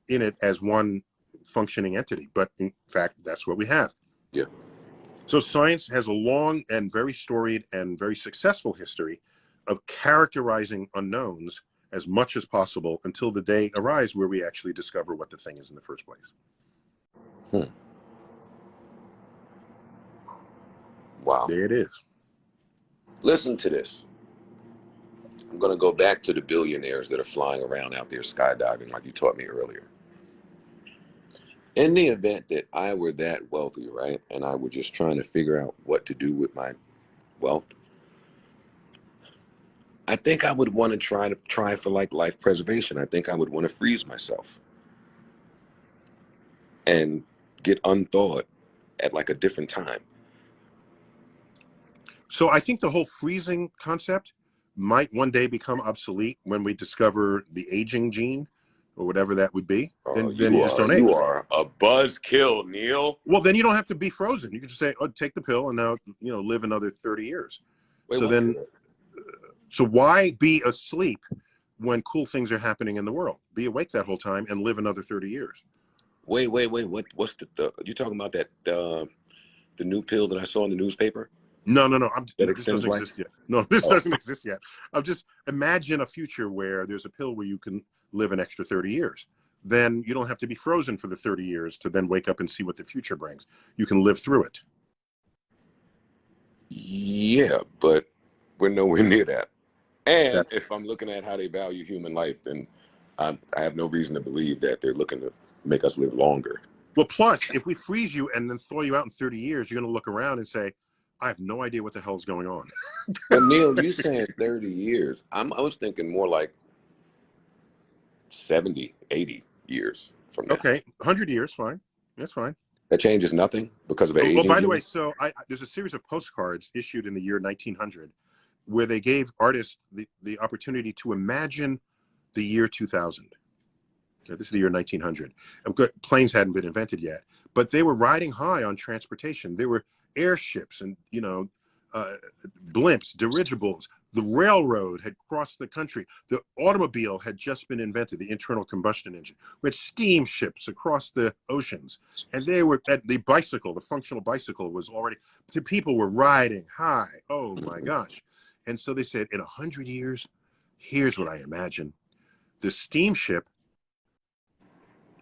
in it as one functioning entity? But in fact, that's what we have. Yeah. So science has a long and very storied and very successful history of characterizing unknowns as much as possible until the day arrives where we actually discover what the thing is in the first place. Wow. There it is. Listen to this. I'm going to go back to the billionaires that are flying around out there skydiving like you taught me earlier. In the event that I were that wealthy, right, and I were just trying to figure out what to do with my wealth, I think I would want to try for like life preservation. I think I would want to freeze myself and get unthawed at like a different time. So I think the whole freezing concept might one day become obsolete when we discover the aging gene or whatever that would be. Oh, Then you just don't age. You are a buzzkill, Neil. Well, then you don't have to be frozen. You can just say, "Oh, take the pill and now live another 30 years." Wait, So then, so why be asleep when cool things are happening in the world? Be awake that whole time and live another 30 years. Wait. What's the you talking about that the new pill that I saw in the newspaper? No. This extends doesn't life? exist yet. No, this Oh. doesn't exist yet. I'm just imagine a future where there's a pill where you can live an extra 30 years. Then you don't have to be frozen for the 30 years to then wake up and see what the future brings. You can live through it. Yeah, but we're nowhere near that. And That's, if I'm looking at how they value human life, then I have no reason to believe that they're looking to make us live longer. well, plus, if we freeze you and then throw you out in 30 years, you're going to look around and say, I have no idea what the hell's going on. But Neil, you saying 30 years. I was thinking more like 70, 80 years from now. Okay, 100 years, fine. That's fine. That changes nothing because of aging. Well, by the way, so there's a series of postcards issued in the year 1900 where they gave artists the opportunity to imagine the year 2000. This is the year 1900. Planes hadn't been invented yet, but they were riding high on transportation. There were airships and blimps, dirigibles. The railroad had crossed the country. The automobile had just been invented, the internal combustion engine. We had steamships across the oceans. And they were at the bicycle, the functional bicycle was already, people were riding high. Oh my gosh. And so they said, in 100 years, here's what I imagine. The steamship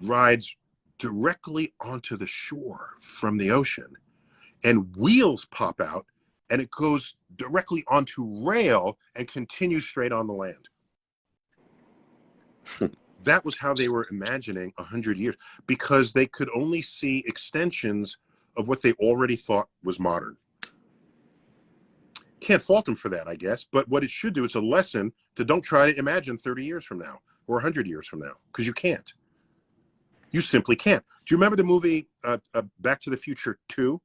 rides directly onto the shore from the ocean, and wheels pop out, and it goes directly onto rail and continues straight on the land. That was how they were imagining 100 years, because they could only see extensions of what they already thought was modern. Can't fault them for that, I guess, but what it should do is a lesson to don't try to imagine 30 years from now or 100 years from now, because you can't. You simply can't. Do you remember the movie Back to the Future 2?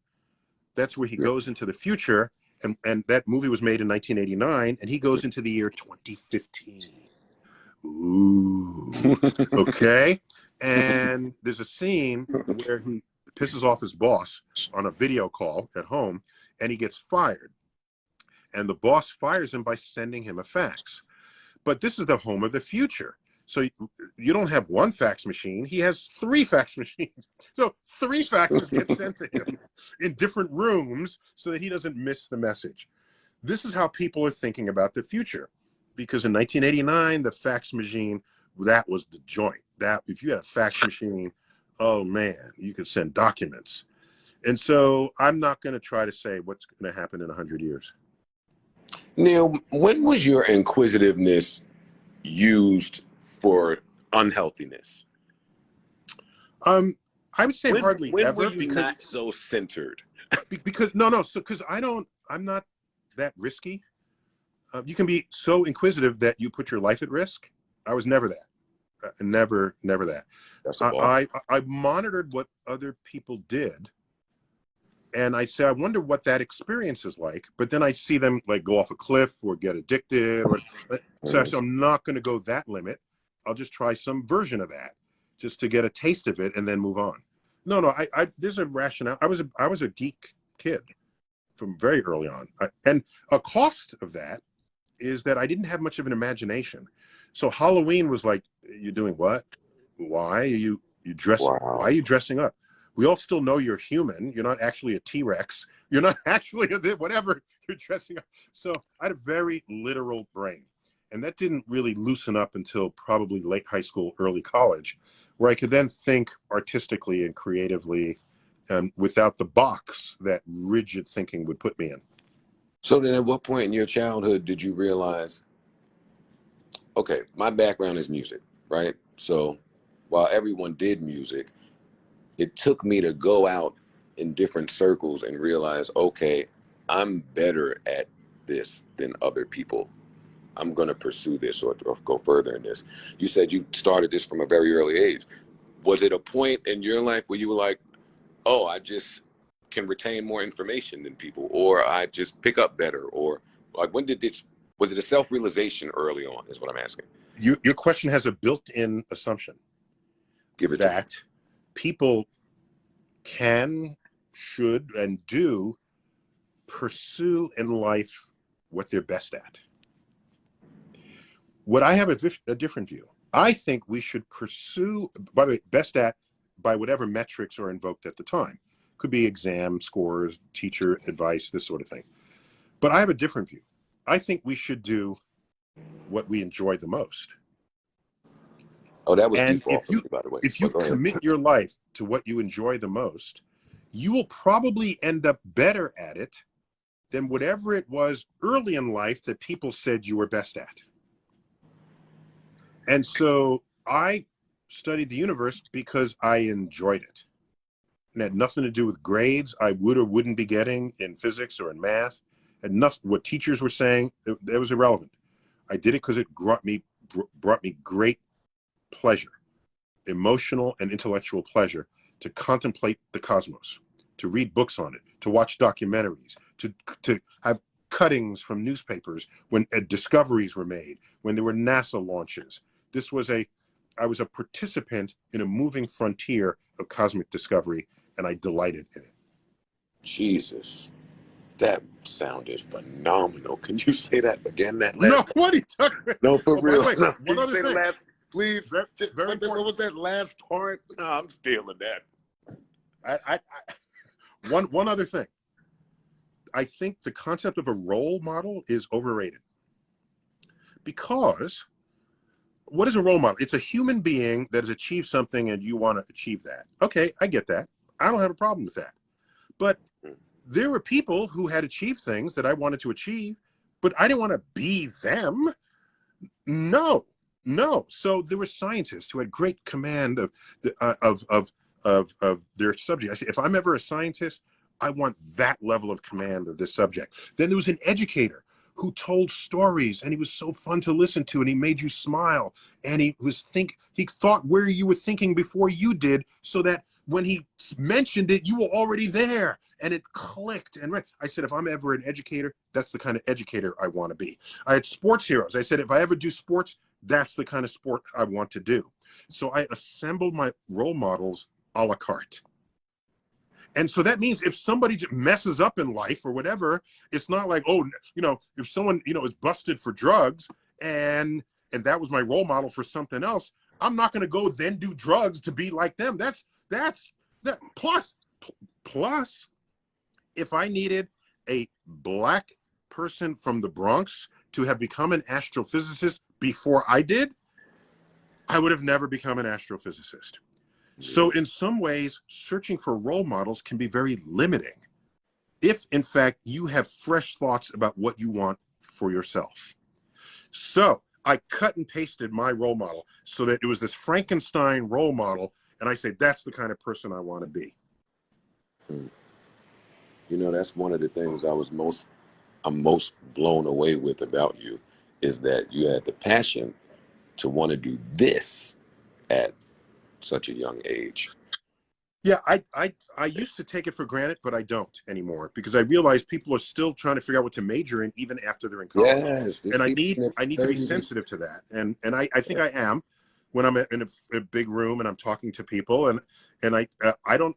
That's where he goes into the future, and that movie was made in 1989, and he goes into the year 2015. Ooh, okay. And there's a scene where he pisses off his boss on a video call at home, and he gets fired. And the boss fires him by sending him a fax. But this is the home of the future. So you don't have one fax machine. He has 3 fax machines. So 3 faxes get sent to him in different rooms so that he doesn't miss the message. This is how people are thinking about the future. Because in 1989, the fax machine, that was the joint. That if you had a fax machine, oh man, you could send documents. And so I'm not going to try to say what's going to happen in 100 years. Neil, when was your inquisitiveness used for unhealthiness? I would say when, hardly when ever. Were you because not so centered? because I'm not that risky. You can be so inquisitive that you put your life at risk. I was never that. Never that. That's a bar. I monitored what other people did, and I say, I wonder what that experience is like. But then I see them like go off a cliff or get addicted. So I'm not going to go that limit. I'll just try some version of that, just to get a taste of it and then move on. No. There's a rationale. I was a geek kid from very early on, and a cost of that is that I didn't have much of an imagination. So Halloween was like, you're doing what? Why are you dressing? Wow. Why are you dressing up? We all still know you're human. You're not actually a T-Rex. You're not actually whatever you're dressing up. So I had a very literal brain. And that didn't really loosen up until probably late high school, early college, where I could then think artistically and creatively without the box that rigid thinking would put me in. So then at what point in your childhood did you realize, okay, my background is music, right? So while everyone did music, it took me to go out in different circles and realize, okay, I'm better at this than other people. I'm going to pursue this or go further in this. You said you started this from a very early age. Was it a point in your life where you were like, oh, can retain more information than people, or I just pick up better, or like when did this, was it a self-realization early on is what I'm asking. Your question has a built-in assumption Give it that to people can, should, and do pursue in life what they're best at. What I have a different view. I think we should pursue, by the way, best at by whatever metrics are invoked at the time. Could be exam scores, teacher advice, this sort of thing. But I have a different view. I think we should do what we enjoy the most. Oh, that was And default for me, by the way. if you commit your life to what you enjoy the most, you will probably end up better at it than whatever it was early in life that people said you were best at. And so I studied the universe because I enjoyed it. It had nothing to do with grades I would or wouldn't be getting in physics or in math. And nothing, what teachers were saying, it was irrelevant. I did it because it brought me great pleasure, emotional and intellectual pleasure, to contemplate the cosmos, to read books on it, to watch documentaries, to have cuttings from newspapers when discoveries were made, when there were NASA launches. I was a participant in a moving frontier of cosmic discovery, and I delighted in it. Jesus, that sounded phenomenal. Can you say that again? That last No, what are you talking about? No, for real. By the way, No, one other thing. Last, please. Very What was that last part? No, I'm stealing that. One other thing. I think the concept of a role model is overrated. Because what is a role model? It's a human being that has achieved something and you want to achieve that. Okay, I get that. I don't have a problem with that. But there were people who had achieved things that I wanted to achieve, but I didn't want to be them. No. So there were scientists who had great command of their subject. I said, if I'm ever a scientist, I want that level of command of this subject. Then there was an educator who told stories, and he was so fun to listen to, and he made you smile, and he thought where you were thinking before you did, so that when he mentioned it, you were already there, and it clicked. And I said, if I'm ever an educator, that's the kind of educator I want to be. I had sports heroes. I said, if I ever do sports, that's the kind of sport I want to do. So I assembled my role models a la carte. And so that means if somebody just messes up in life or whatever, it's not like, oh, if someone, is busted for drugs and that was my role model for something else, I'm not going to go then do drugs to be like them. That's plus, if I needed a black person from the Bronx to have become an astrophysicist before I did, I would have never become an astrophysicist. So in some ways, searching for role models can be very limiting if, in fact, you have fresh thoughts about what you want for yourself. So I cut and pasted my role model so that it was this Frankenstein role model, and I say, that's the kind of person I want to be. That's one of the things I'm most blown away with about you, is that you had the passion to want to do this at such a young age. Yeah, I used to take it for granted, but I don't anymore, because I realize people are still trying to figure out what to major in even after they're in college. Yes, and I need to be sensitive to that. And I think I am when I'm in a big room and I'm talking to people, and I don't,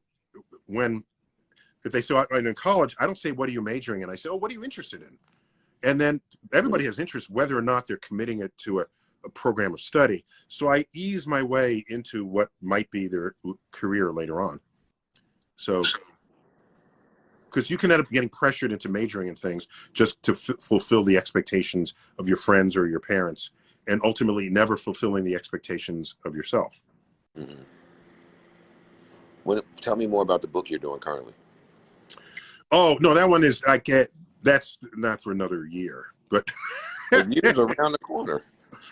if they say I'm in college, I don't say, what are you majoring in? I say, oh, what are you interested in? And then everybody has interest, whether or not they're committing it to a program of study. So I ease my way into what might be their career later on. So, because you can end up getting pressured into majoring in things just to fulfill the expectations of your friends or your parents, and ultimately never fulfilling the expectations of yourself. Mm-hmm. Tell me more about the book you're doing currently. Oh, no, that one is, that's not for another year, but the year's around the corner.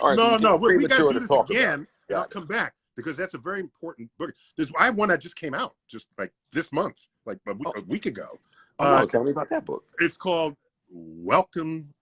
All right, no, we got to do this again, and I'll come back, because that's a very important book. I have one that just came out just like this month, like a week ago. Tell me about that book. It's called Welcome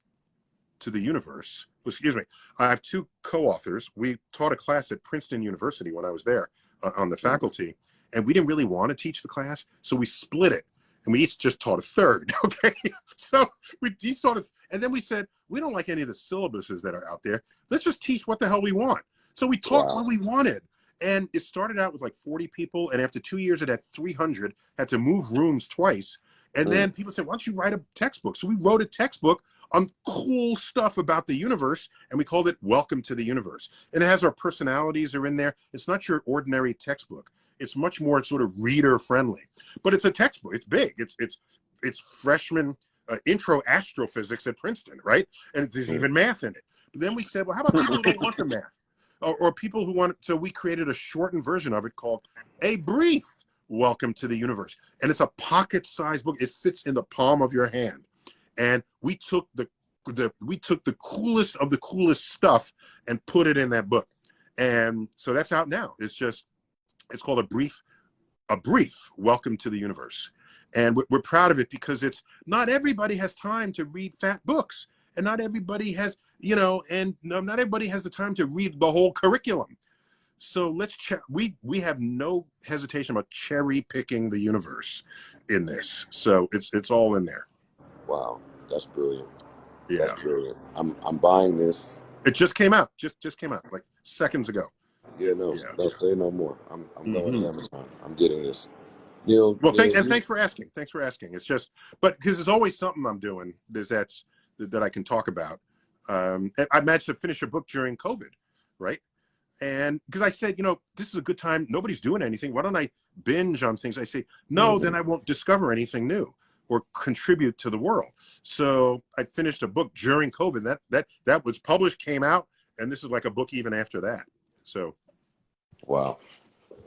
to the Universe. Excuse me. I have two co-authors. We taught a class at Princeton University when I was there on the faculty, and we didn't really want to teach the class, so we split it. and we each just taught a third. Okay, so we each taught and then we said we don't like any of the syllabuses that are out there. Let's just teach what the hell we want. So we taught what we wanted, and it started out with like 40 people, and after 2 years it had 300. Had to move rooms twice, and then people said, "Why don't you write a textbook?" So we wrote a textbook on cool stuff about the universe, and we called it Welcome to the Universe. And it has our personalities are in there. It's not your ordinary textbook. It's much more sort of reader friendly, but it's a textbook. It's big. It's freshman intro astrophysics at Princeton, right? And there's even math in it. But then we said, well, how about people who don't want the math, or people who want it? So we created a shortened version of it called A Brief Welcome to the Universe, and it's a pocket-sized book. It fits in the palm of your hand. And we took the coolest of the coolest stuff and put it in that book. And so that's out now. It's called A Brief Welcome to the Universe. And we're proud of it because it's not everybody has time to read fat books, and not everybody has, not everybody has the time to read the whole curriculum. So we have no hesitation about cherry picking the universe in this. So it's all in there. Wow, that's brilliant. Yeah, that's brilliant. I'm buying this. It just came out. Just came out like seconds ago. Don't say no more. I'm going to Amazon. I'm getting this. Well, thanks for asking. Thanks for asking. It's just, but because there's always something I'm doing that I can talk about. I managed to finish a book during COVID, right? And because I said, this is a good time. Nobody's doing anything. Why don't I binge on things? I say, no, then I won't discover anything new or contribute to the world. So I finished a book during COVID. That was published, came out, and this is like a book even after that. So, wow,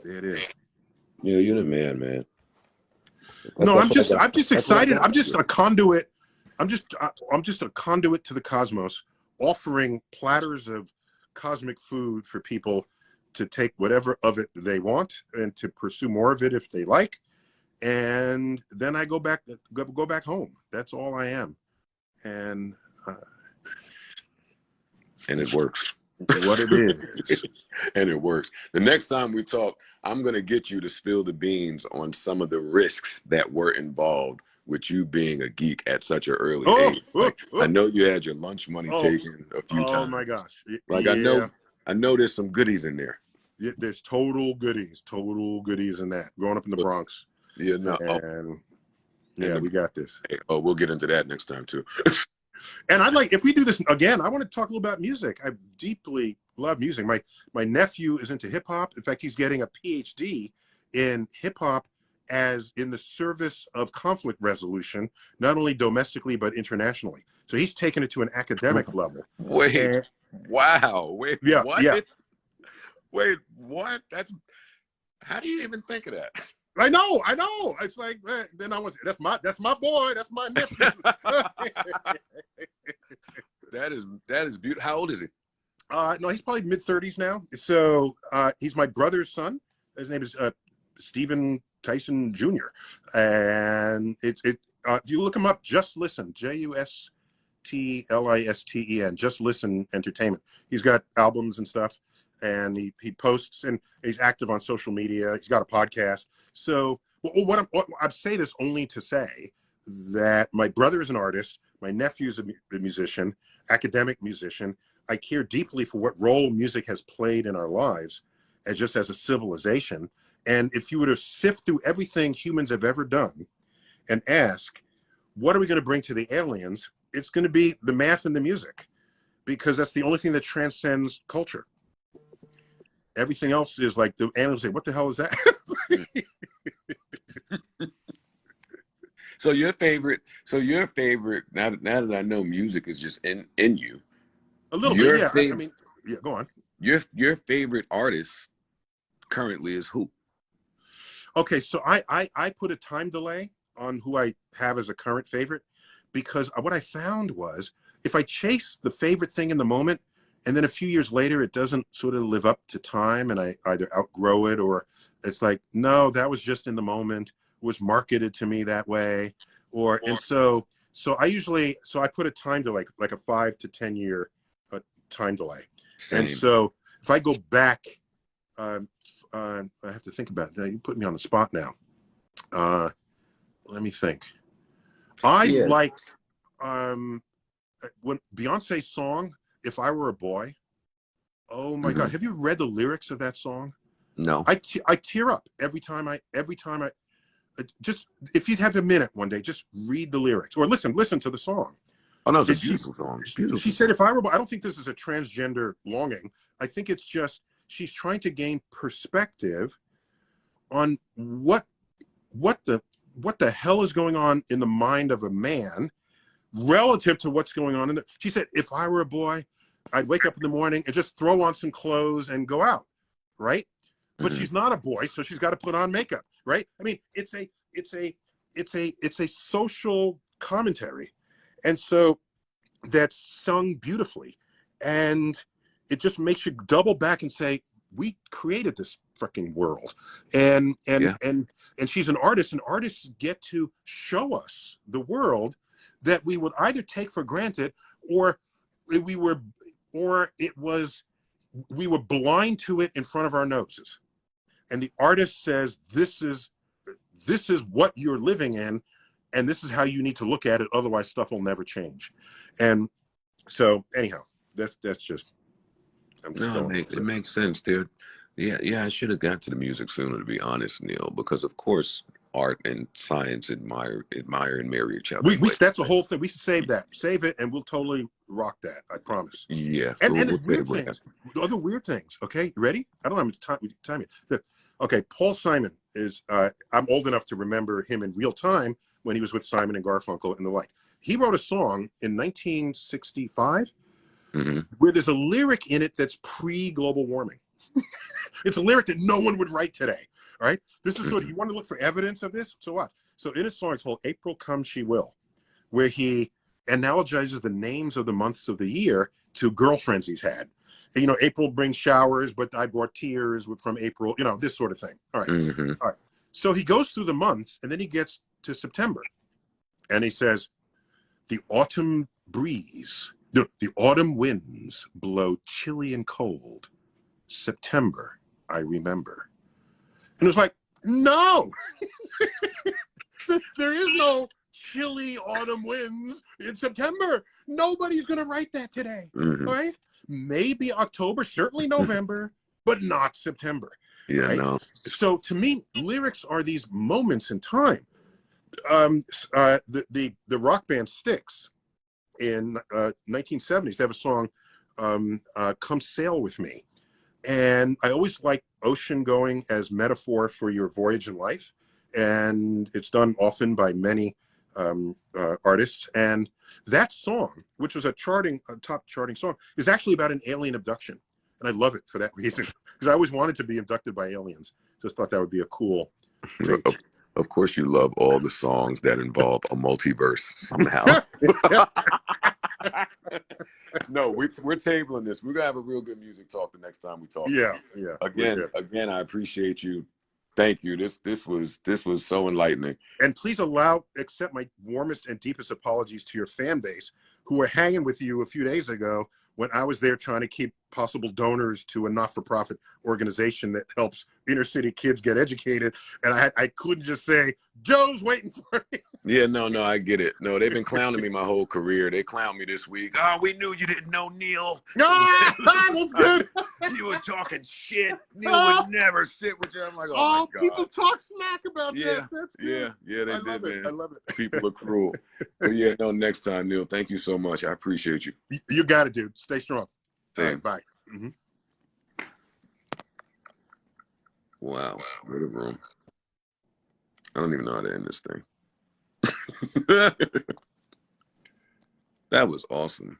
it is. You're the man. I'm just excited. I'm just a conduit. I'm just a conduit to the cosmos, offering platters of cosmic food for people to take whatever of it they want and to pursue more of it if they like. And then I go back home. That's all I am. And it works. What it is. And it works. The next time we talk, I'm going to get you to spill the beans on some of the risks that were involved with you being a geek at such an early age. I know you had your lunch money taken a few times. Oh my gosh. I know there's some goodies in there. Yeah, there's total goodies in that. Growing up in the Bronx. We got this. We'll get into that next time too. And if we do this again, I want to talk a little about music. I deeply love music. My nephew is into hip hop. In fact, he's getting a PhD in hip hop as in the service of conflict resolution, not only domestically, but internationally. So he's taken it to an academic level. What? Yeah. Wait, what? How do you even think of that? I know. It's like, then I was, that's my boy. That's my nephew. That is beautiful. How old is he? No, he's probably mid-30s now. So he's my brother's son. His name is Stephen Tyson Jr. And if you look him up, Just Listen, JUSTLISTEN, Just Listen Entertainment. He's got albums and stuff, and he posts, and he's active on social media. He's got a podcast. So I say this only to say that my brother is an artist, my nephew is a musician, academic musician. I care deeply for what role music has played in our lives as a civilization. And if you were to sift through everything humans have ever done and ask, what are we going to bring to the aliens? It's going to be the math and the music, because that's the only thing that transcends culture. Everything else is like the aliens say, what the hell is that? So your favorite, now that I know music is just in you. A little bit, yeah. Go on. Your favorite artist currently is who? Okay, so I put a time delay on who I have as a current favorite, because what I found was if I chase the favorite thing in the moment, and then a few years later it doesn't sort of live up to time, and I either outgrow it, or it's like, no, that was just in the moment, was marketed to me that way, and so I put a time delay, like a 5 to 10 year time delay. Same. And so if I go back, I have to think about that. You put me on the spot now. let me think. I Yeah. like when Beyonce's song "If I Were a Boy." Oh my God, have you read the lyrics of that song? No. I tear up every time I just, if you'd have a minute one day, just read the lyrics or listen to the song. Oh no, it's a She beautiful song. Beautiful said, song. "If I were," I don't think this is a transgender longing. I think it's just she's trying to gain perspective on what the hell is going on in the mind of a man relative to what's going on in the. She said, "If I were a boy, I'd wake up in the morning and just throw on some clothes and go out," right? But she's not a boy, so she's got to put on makeup, right? I mean, it's a social commentary, and so that's sung beautifully, and it just makes you double back and say, we created this freaking world, and Yeah. she's an artist, and artists get to show us the world that we would either take for granted, or we were we were blind to it in front of our noses. And the artist says, this is what you're living in, and this is how you need to look at it, otherwise stuff will never change. And so anyhow, that's just, I'm just No, going it makes sense, dude. Yeah, I should have got to the music sooner, to be honest, Neil, because of course art and science admire and marry each other. we that's a whole thing. We should save it, and we'll totally rock that, I promise. Yeah, And we'll there's weird table that. things, other weird things. Okay, you ready? I don't know how much time you. Okay, Paul Simon is, I'm old enough to remember him in real time when he was with Simon and Garfunkel and the like. He wrote a song in 1965 where there's a lyric in it that's pre-global warming. It's a lyric that no one would write today, right? This is sort of, you want to look for evidence of this? So what? So in a song, it's called "April Come She Will," where he analogizes the names of the months of the year to girlfriends he's had. You know, April brings showers, but I brought tears from April, you know, this sort of thing. All right. All right. So he goes through the months, and then he gets to September, and he says, "The autumn breeze, the autumn winds blow chilly and cold. September, I remember." And it was like, no, there is no chilly autumn winds in September. Nobody's going to write that today, right? Maybe October, certainly November, but not September. Yeah, right? no. So to me, lyrics are these moments in time. The rock band Styx in 1970s, they have a song, "Come Sail With Me." And I always like ocean going as metaphor for your voyage in life. And it's done often by many artists. And that song, which was a top charting song, is actually about an alien abduction. And I love it for that reason, because I always wanted to be abducted by aliens. Just thought that would be a cool fate. Of course, you love all the songs that involve a multiverse somehow. No, we're tabling this. We're gonna have a real good music talk the next time we talk. Yeah. Again, I appreciate you. Thank you. This was so enlightening. And please accept my warmest and deepest apologies to your fan base, who were hanging with you a few days ago when I was there trying to keep possible donors to a not-for-profit organization that helps inner city kids get educated. And I couldn't just say, "Joe's waiting for me." Yeah, no, I get it. No, they've been clowning me my whole career. They clowned me this week. Oh, we knew you didn't know Neil. That's good. You were talking shit. Neil would never sit with you. I'm like, oh my God. People talk smack about that. That's good. Yeah, they did, man. I love it. People are cruel. But yeah, no, next time, Neil, thank you so much. I appreciate you. You got it, dude. Stay strong. Same. All right, bye. Wow, what a room. I don't even know how to end this thing. That was awesome.